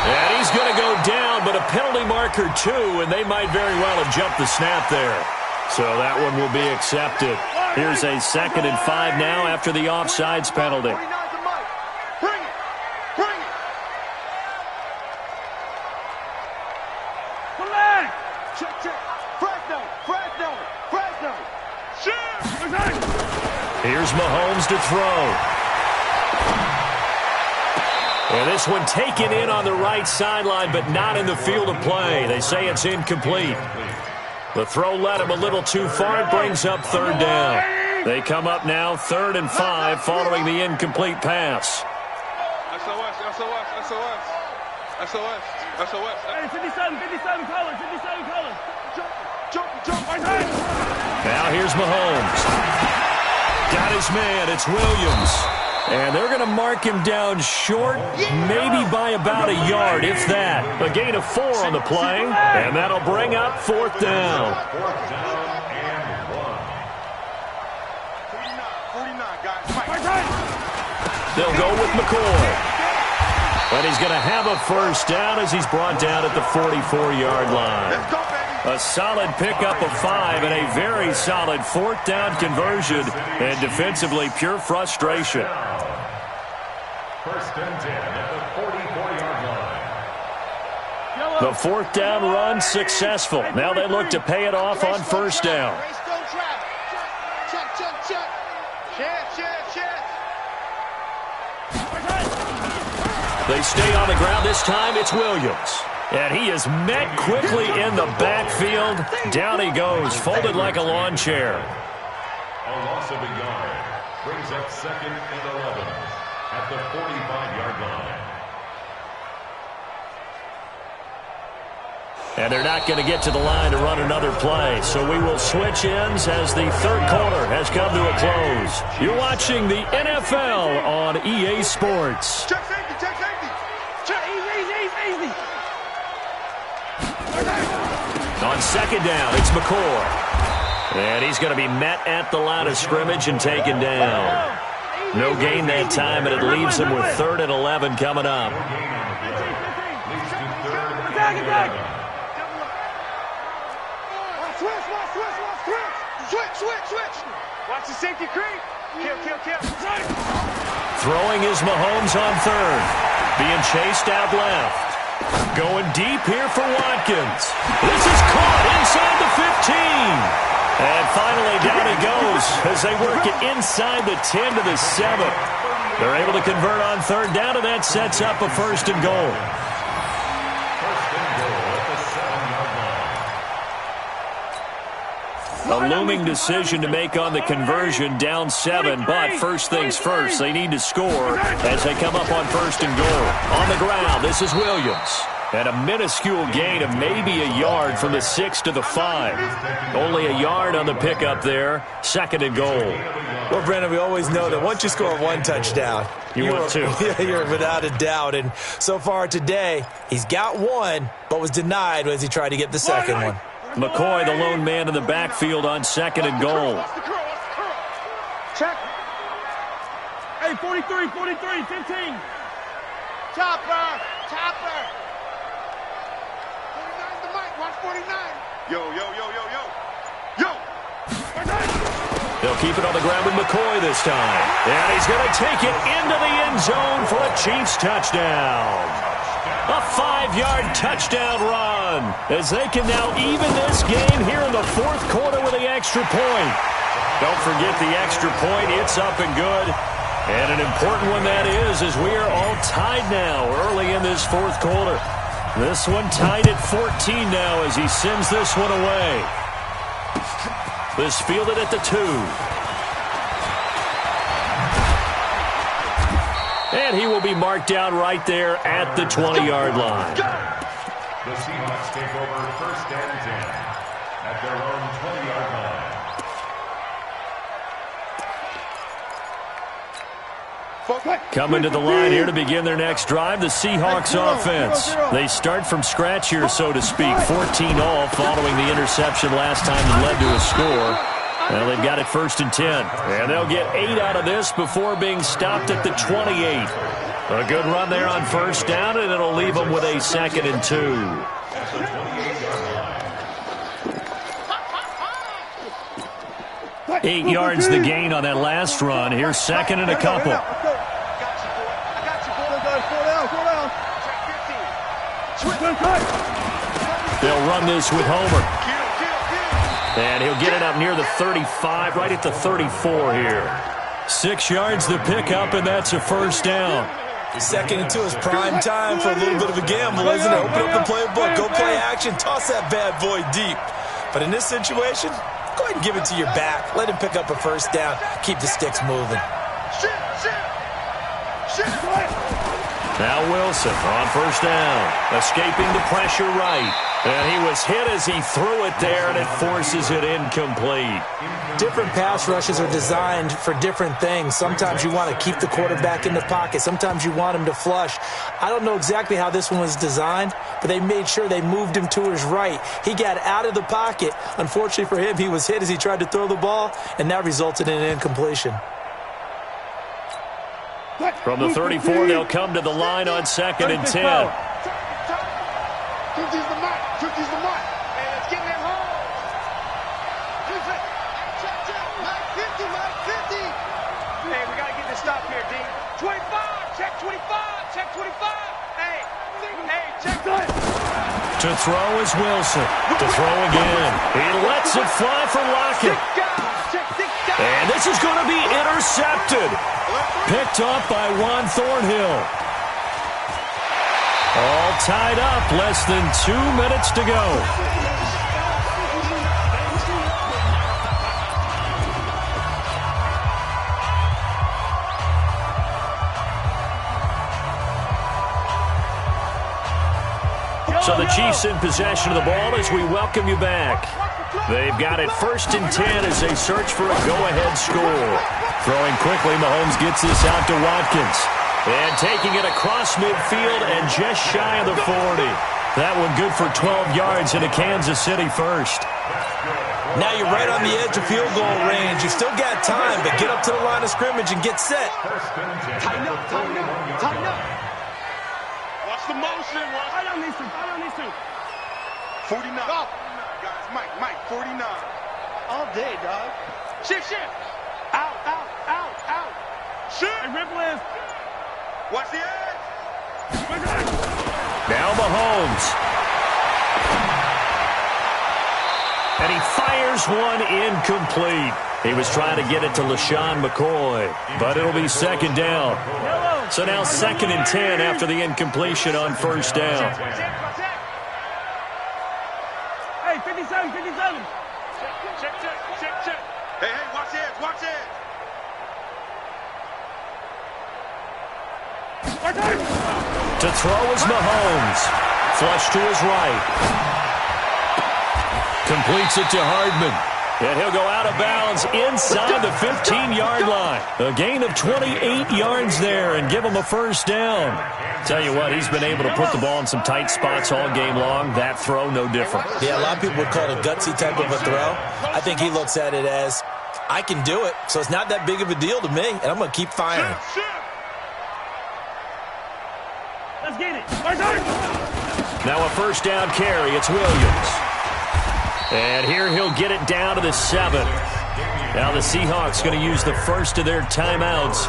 And he's going to go down, but a penalty marker too, and they might very well have jumped the snap there. So that one will be accepted. Here's a 2nd and 5 now after the offsides penalty. Bring it. Flag. Check. Fresno. Here's Mahomes to throw. And this one taken in on the right sideline, but not in the field of play. They say it's incomplete. The throw led him a little too far. It brings up third down. They come up now 3rd and 5 following the incomplete pass. SOS. Hey, 57 colors. Jump. Now here's Mahomes. Got his man. It's Williams. And they're going to mark him down short, maybe by about a yard, if that. A gain of 4 on the play, and that'll bring up 4th down. 49, guys. They'll go with McCoy. And he's going to have a first down as he's brought down at the 44-yard line. A solid pickup of 5 and a very solid 4th down conversion. And defensively, pure frustration. First and 10 at the 44-yard line. The 4th down run successful. Now they look to pay it off on first down. They stay on the ground. This time it's Williams. And he is met quickly in the backfield. Down he goes, folded like a lawn chair. A loss of a yard brings up 2nd and 11 at the 45-yard line. And they're not going to get to the line to run another play. So we will switch ends as the third quarter has come to a close. You're watching the NFL on EA Sports. Check safety, check safety. Check, easy. On second down, it's McCoy. And he's going to be met at the line of scrimmage and taken down. No gain that time, and it leaves him with 3rd and 11 coming up. Switch. Watch the safety creep. Kill. Throwing is Mahomes on 3rd. Being chased out left. Going deep here for Watkins. This is caught inside the 15. And finally down he goes as they work it inside the 10 to the 7. They're able to convert on 3rd down, and that sets up a 1st and goal. A looming decision to make on the conversion, down 7, but first things first, they need to score as they come up on 1st and goal. On the ground, this is Williams. And a minuscule gain of maybe a yard from the 6 to the 5. Only a yard on the pickup there, 2nd and goal. Well, Brandon, we always know that once you score 1 touchdown, you're 2. You're without a doubt. And so far today, he's got 1, but was denied as he tried to get the 2nd one. McCoy, the lone man in the backfield on 2nd and goal. Check. Hey, 43, 15. Chopper. 49's the mic. Watch 49. Yo. They'll keep it on the ground with McCoy this time. And he's going to take it into the end zone for a Chiefs touchdown. A 5-yard touchdown run as they can now even this game here in the 4th quarter with the extra point. Don't forget the extra point. It's up and good. And an important one that is, as we are all tied now early in this 4th quarter. This one tied at 14 now as he sends this one away. This fielded at the 2. And he will be marked down right there at the 20-yard line. The Seahawks take over 1st and 10 at their own 20-yard line. Coming to the line here to begin their next drive, the Seahawks offense. They start from scratch here, so to speak. 14-all following the interception last time that led to a score. Well, they've got it 1st and 10. And they'll get 8 out of this before being stopped at the 28. A good run there on 1st down, and it'll leave them with a 2nd and 2. 8 yards the gain on that last run. Here's 2nd and a couple. They'll run this with Homer. And he'll get it up near the 35, right at the 34 here. 6 yards the pickup, and that's a 1st down. 2nd and 2 is prime time for a little bit of a gamble, isn't it? Open up the playbook, go play action, toss that bad boy deep. But in this situation, go ahead and give it to your back. Let him pick up a 1st down. Keep the sticks moving. Now Wilson on 1st down, escaping the pressure right. And he was hit as he threw it there, and it forces it incomplete. Different pass rushes are designed for different things. Sometimes you want to keep the quarterback in the pocket. Sometimes you want him to flush. I don't know exactly how this one was designed, but they made sure they moved him to his right. He got out of the pocket. Unfortunately for him, he was hit as he tried to throw the ball, and that resulted in an incompletion. From the 34, they'll come to the line on 2nd and 10. Cookies the mark. And it's getting him home. Check. 50. Hey, we got to get this stop here, D. 25. Check 25. Check 25. Hey, check that. To throw is Wilson. To throw again. He lets it fly for Lockett. And this is going to be intercepted. Picked off by Juan Thornhill. All tied up, less than 2 minutes to go. So the Chiefs in possession of the ball as we welcome you back. They've got it 1st and 10 as they search for a go-ahead score. Throwing quickly, Mahomes gets this out to Watkins. And taking it across midfield and just shy of the 40. That one good for 12 yards into Kansas City first. Now you're right on the edge of field goal range. You still got time, but get up to the line of scrimmage and get set. Tighten up, tighten up, tighten up. Watch the motion. Fight on these two, fight on these two. 49. Go. Guys, Mike, 49. All day, dog. Shift. Out. Shoot. Hey, Ripley. Watch the edge. Now Mahomes. And he fires one incomplete. He was trying to get it to LaShawn McCoy, but it'll be 2nd down. So now 2nd and 10 after the incompletion on 1st down. Hey, 57. Check. Hey, watch it. To throw is Mahomes. Flush to his right. Completes it to Hardman. And he'll go out of bounds inside the 15-yard line. A gain of 28 yards there and give him a 1st down. Tell you what, he's been able to put the ball in some tight spots all game long. That throw, no different. Yeah, a lot of people would call it a gutsy type of a throw. I think he looks at it as, I can do it, so it's not that big of a deal to me, and I'm going to keep firing. Let's get it. Now a 1st down carry. It's Williams. And here he'll get it down to the 7. Now the Seahawks going to use the first of their timeouts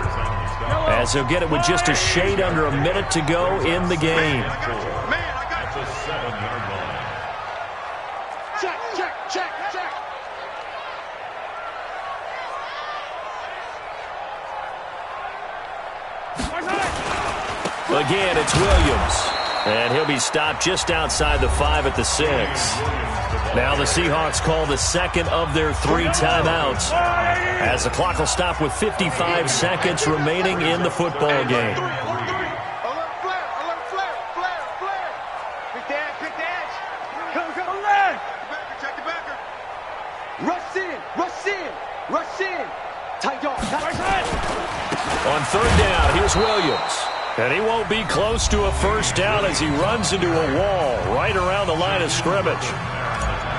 as they'll get it with just a shade under a minute to go in the game. That's a 7-yard line. Check. Again, it's Williams. And he'll be stopped just outside the 5 at the 6. Now the Seahawks call the 2nd of their 3 timeouts as the clock will stop with 55 seconds remaining in the football game. Alert flare. Pick the edge. Come leg. Check the backer. Rush in. Tight dog. On 3rd down, here's Williams. And he won't be close to a 1st down as he runs into a wall right around the line of scrimmage.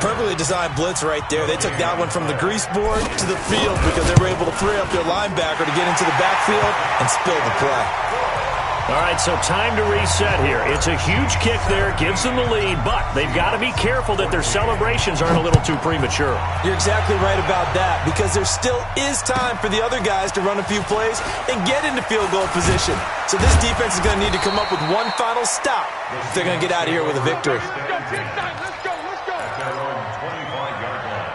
Perfectly designed blitz right there. They took that one from the grease board to the field because they were able to free up their linebacker to get into the backfield and spill the play. All right, so time to reset here. It's a huge kick there, gives them the lead, but they've got to be careful that their celebrations aren't a little too premature. You're exactly right about that because there still is time for the other guys to run a few plays and get into field goal position. So this defense is going to need to come up with one final stop if they're going to get out of here with a victory. Let's go. At their own 25-yard line.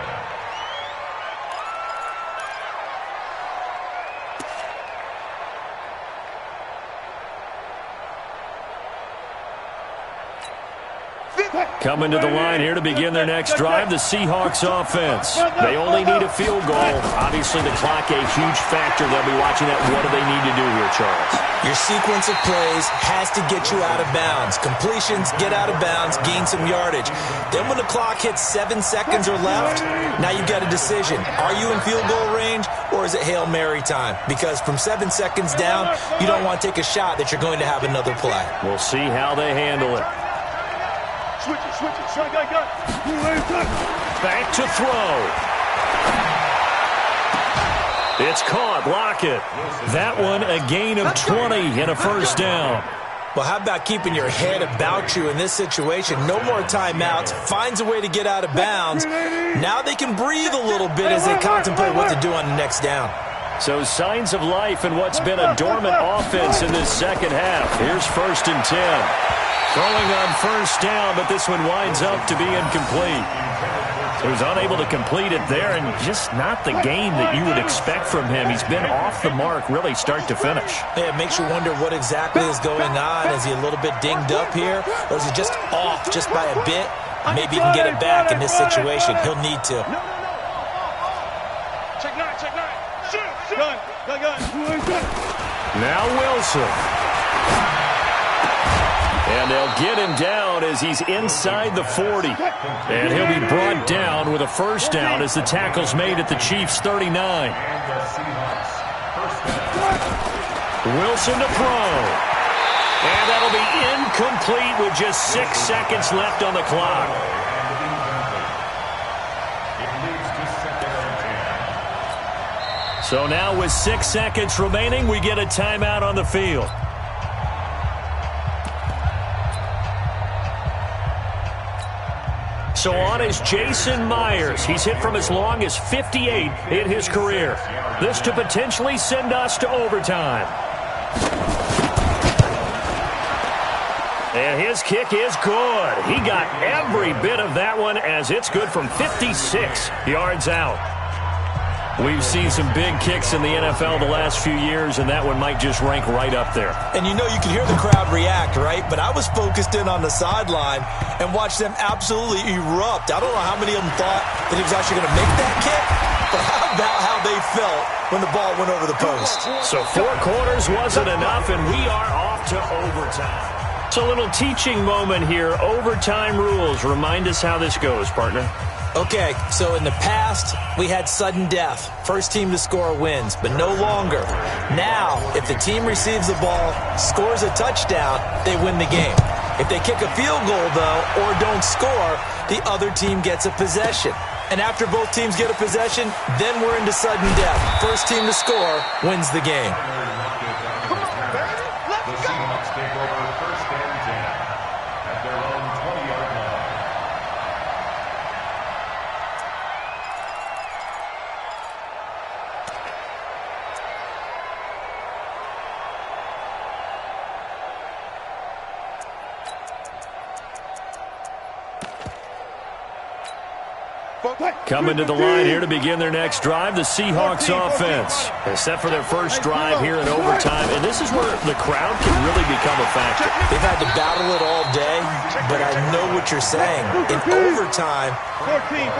Coming to the line here to begin their next drive, the Seahawks offense. They only need a field goal. Obviously, the clock a huge factor. They'll be watching that. What do they need to do here, Charles? Your sequence of plays has to get you out of bounds. Completions, get out of bounds, gain some yardage. Then when the clock hits 7 seconds or left, now you've got a decision. Are you in field goal range or is it Hail Mary time? Because from 7 seconds down, you don't want to take a shot that you're going to have another play. We'll see how they handle it. Switch it. Go. Back to throw. It's caught. Block it. That one a gain of 20 and a 1st down. Well, how about keeping your head about you in this situation? No more timeouts. Finds a way to get out of bounds. Now they can breathe a little bit as they contemplate what to do on the next down. So signs of life in what's been a dormant offense in this second half. Here's 1st and 10. Throwing on 1st down, but this one winds up to be incomplete. He was unable to complete it there, and just not the game that you would expect from him. He's been off the mark really start to finish. Yeah, it makes you wonder what exactly is going on. Is he a little bit dinged up here, or is he just off just by a bit? Maybe he can get it back in this situation. He'll need to. Check nine. Shoot. Gun. Now Wilson. And they'll get him down as he's inside the 40. And he'll be brought down with a first down as the tackle's made at the Chiefs' 39. Wilson to throw. And that'll be incomplete with just 6 seconds left on the clock. So now with 6 seconds remaining, we get a timeout on the field. So on is Jason Myers. He's hit from as long as 58 in his career. This to potentially send us to overtime. And his kick is good. He got every bit of that one as it's good from 56 yards out. We've seen some big kicks in the NFL the last few years, and that one might just rank right up there. And you know you can hear the crowd react, right? But I was focused in on the sideline and watched them absolutely erupt. I don't know how many of them thought that he was actually going to make that kick, but how about how they felt when the ball went over the post? So 4 quarters wasn't enough, and we are off to overtime. It's a little teaching moment here. Overtime rules. Remind us how this goes, partner. Okay, so in the past, we had sudden death. First team to score wins, but no longer. Now, if the team receives the ball, scores a touchdown, they win the game. If they kick a field goal, though, or don't score, the other team gets a possession. And after both teams get a possession, then we're into sudden death. First team to score wins the game. Coming to the line here to begin their next drive, the Seahawks offense. They're set for their first drive here in overtime, and this is where the crowd can really become a factor. They've had to battle it all day, but I know what you're saying. In overtime,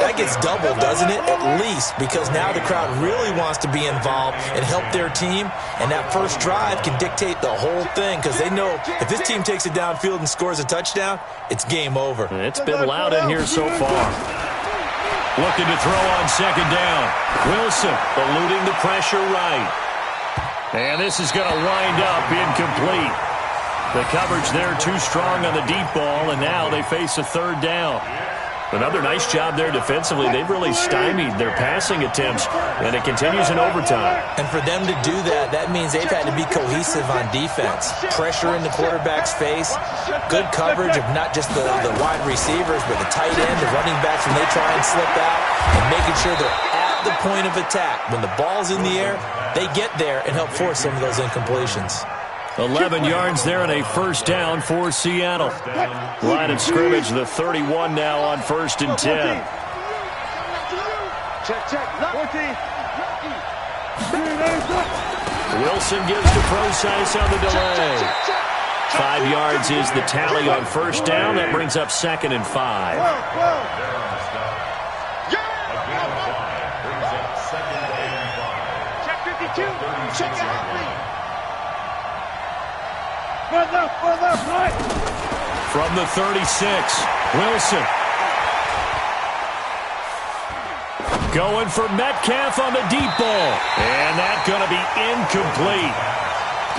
that gets doubled, doesn't it? At least, because now the crowd really wants to be involved and help their team, and that first drive can dictate the whole thing because they know if this team takes it downfield and scores a touchdown, it's game over. It's been loud in here so far. Looking to throw on second down. Wilson eluding the pressure right. And this is going to wind up incomplete. The coverage there too strong on the deep ball, and now they face a third down. Another nice job there defensively. They've really stymied their passing attempts, and it continues in overtime. And for them to do that, that means they've had to be cohesive on defense. Pressure in the quarterback's face, good coverage of not just the wide receivers, but the tight end, the running backs when they try and slip out, and making sure they're at the point of attack. When the ball's in the air, they get there and help force some of those incompletions. 11 yards there and a first down for Seattle. Line of scrimmage, the 31 now on 1st and 10. Wilson gives to Procise on the delay. 5 yards is the tally on first down. That brings up 2nd and 5. Check 52. Check it. From the 36, Wilson. Going for Metcalf on the deep ball. And that's going to be incomplete.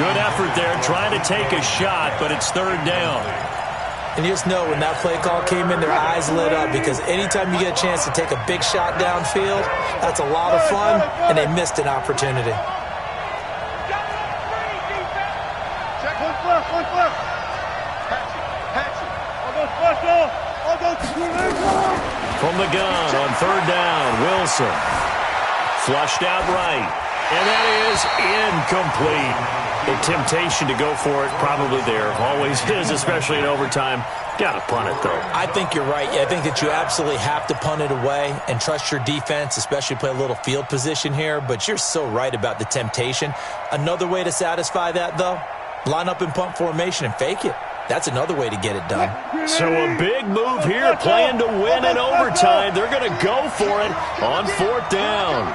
Good effort there, trying to take a shot, but it's third down. And you just know when that play call came in, their eyes lit up because anytime you get a chance to take a big shot downfield, that's a lot of fun, and they missed an opportunity. From the gun on third down, Wilson. Flushed out right. And that is incomplete. The temptation to go for it probably there. Always is, especially in overtime. Got to punt it, though. I think you're right. I think that you absolutely have to punt it away and trust your defense, especially play a little field position here. But you're so right about the temptation. Another way to satisfy that, though, line up in punt formation and fake it. That's another way to get it done. So a big move here, playing to win in overtime. They're going to go for it on 4th down.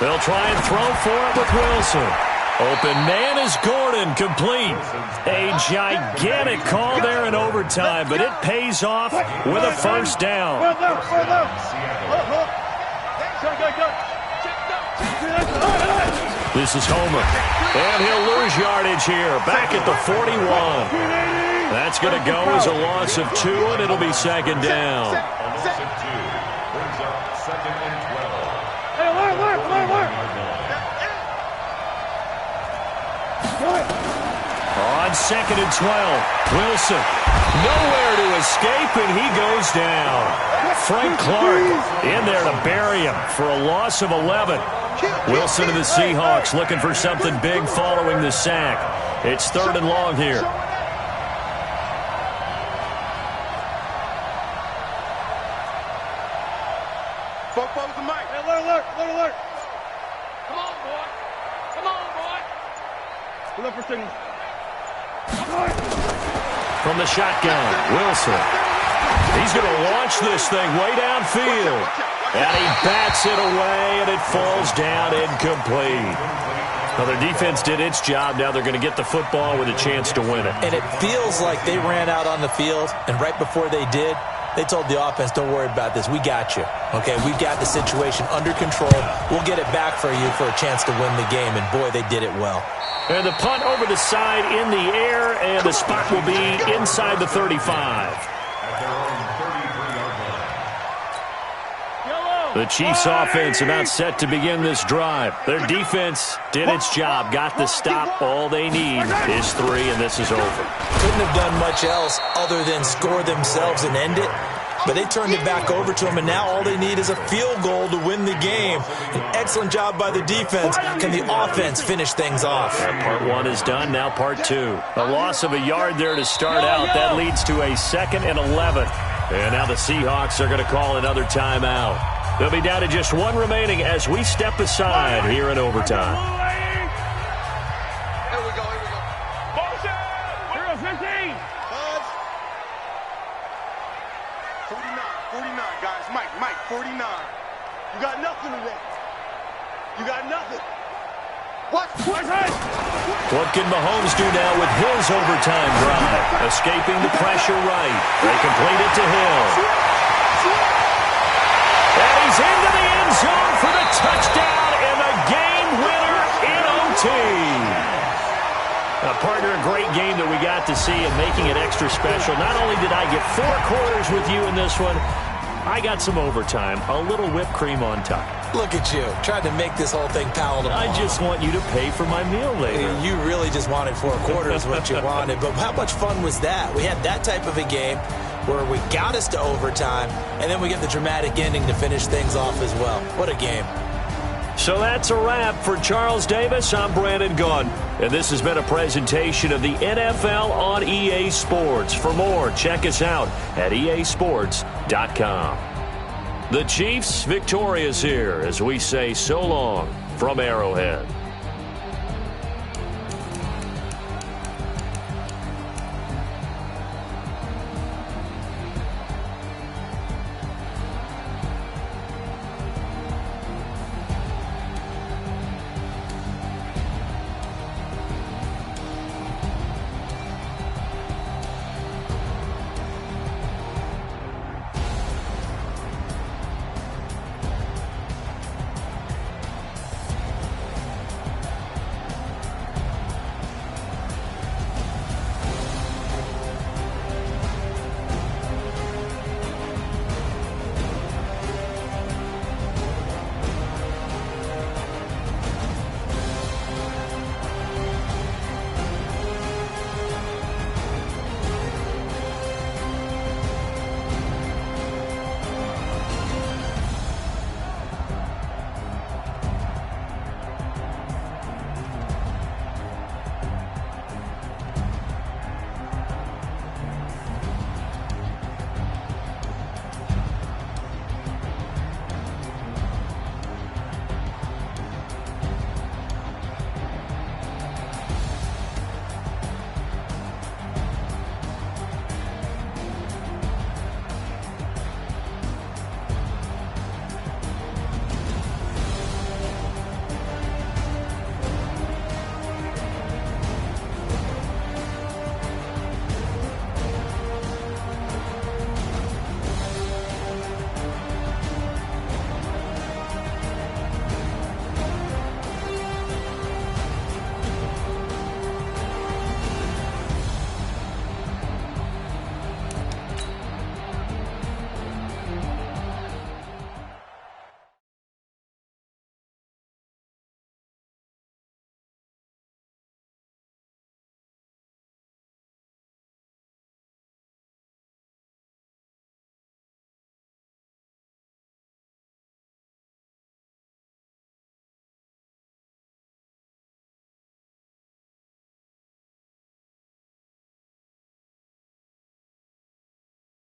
They'll try and throw for it with Wilson. Open man is Gordon, complete. A gigantic call there in overtime, but it pays off with a first down. This is Homer, and he'll lose yardage here, back at the 41. That's going to go as a loss of 2, and it'll be second down. Brings up second and 12. On second and 12, Wilson nowhere to escape, and he goes down. Frank Clark in there to bury him for a loss of 11. Wilson and the Seahawks looking for something big following the sack. It's third and long here. Football's the mic. Alert. Come on, boy. Look for signal. From the shotgun, Wilson. He's going to launch this thing way downfield. And he bats it away, and it falls down incomplete. Now, their defense did its job. Now they're going to get the football with a chance to win it. And it feels like they ran out on the field, and right before they did, they told the offense, don't worry about this. We got you. Okay, we've got the situation under control. We'll get it back for you for a chance to win the game. And, boy, they did it well. And the punt over the side in the air, and the spot will be inside the 35. The Chiefs' offense about set to begin this drive. Their defense did its job, got the stop. All they need is 3, and this is over. Couldn't have done much else other than score themselves and end it. But they turned it back over to them, and now all they need is a field goal to win the game. An excellent job by the defense. Can the offense finish things off? Part 1 is done, now part 2. A loss of a yard there to start out. That leads to a 2nd and 11. And now the Seahawks are going to call another timeout. They'll be down to just 1 remaining as we step aside here in overtime. Here we go. Motion! 0-15! 49, guys. Mike, 49. You got nothing today. You got nothing. What can Mahomes do now with his overtime drive? Escaping the pressure right. They complete it to Hill. And he's into the end zone for the touchdown and the game winner in OT. Partner, a great game that we got to see and making it extra special. Not only did I get 4 quarters with you in this one, I got some overtime, a little whipped cream on top. Look at you, trying to make this whole thing palatable. I just want you to pay for my meal later. You really just wanted 4 quarters what you wanted, but how much fun was that? We had that type of a game where we got us to overtime, and then we get the dramatic ending to finish things off as well. What a game. So that's a wrap for Charles Davis. I'm Brandon Gaudin, and this has been a presentation of the NFL on EA Sports. For more, check us out at easports.com. The Chiefs victorious here as we say so long from Arrowhead.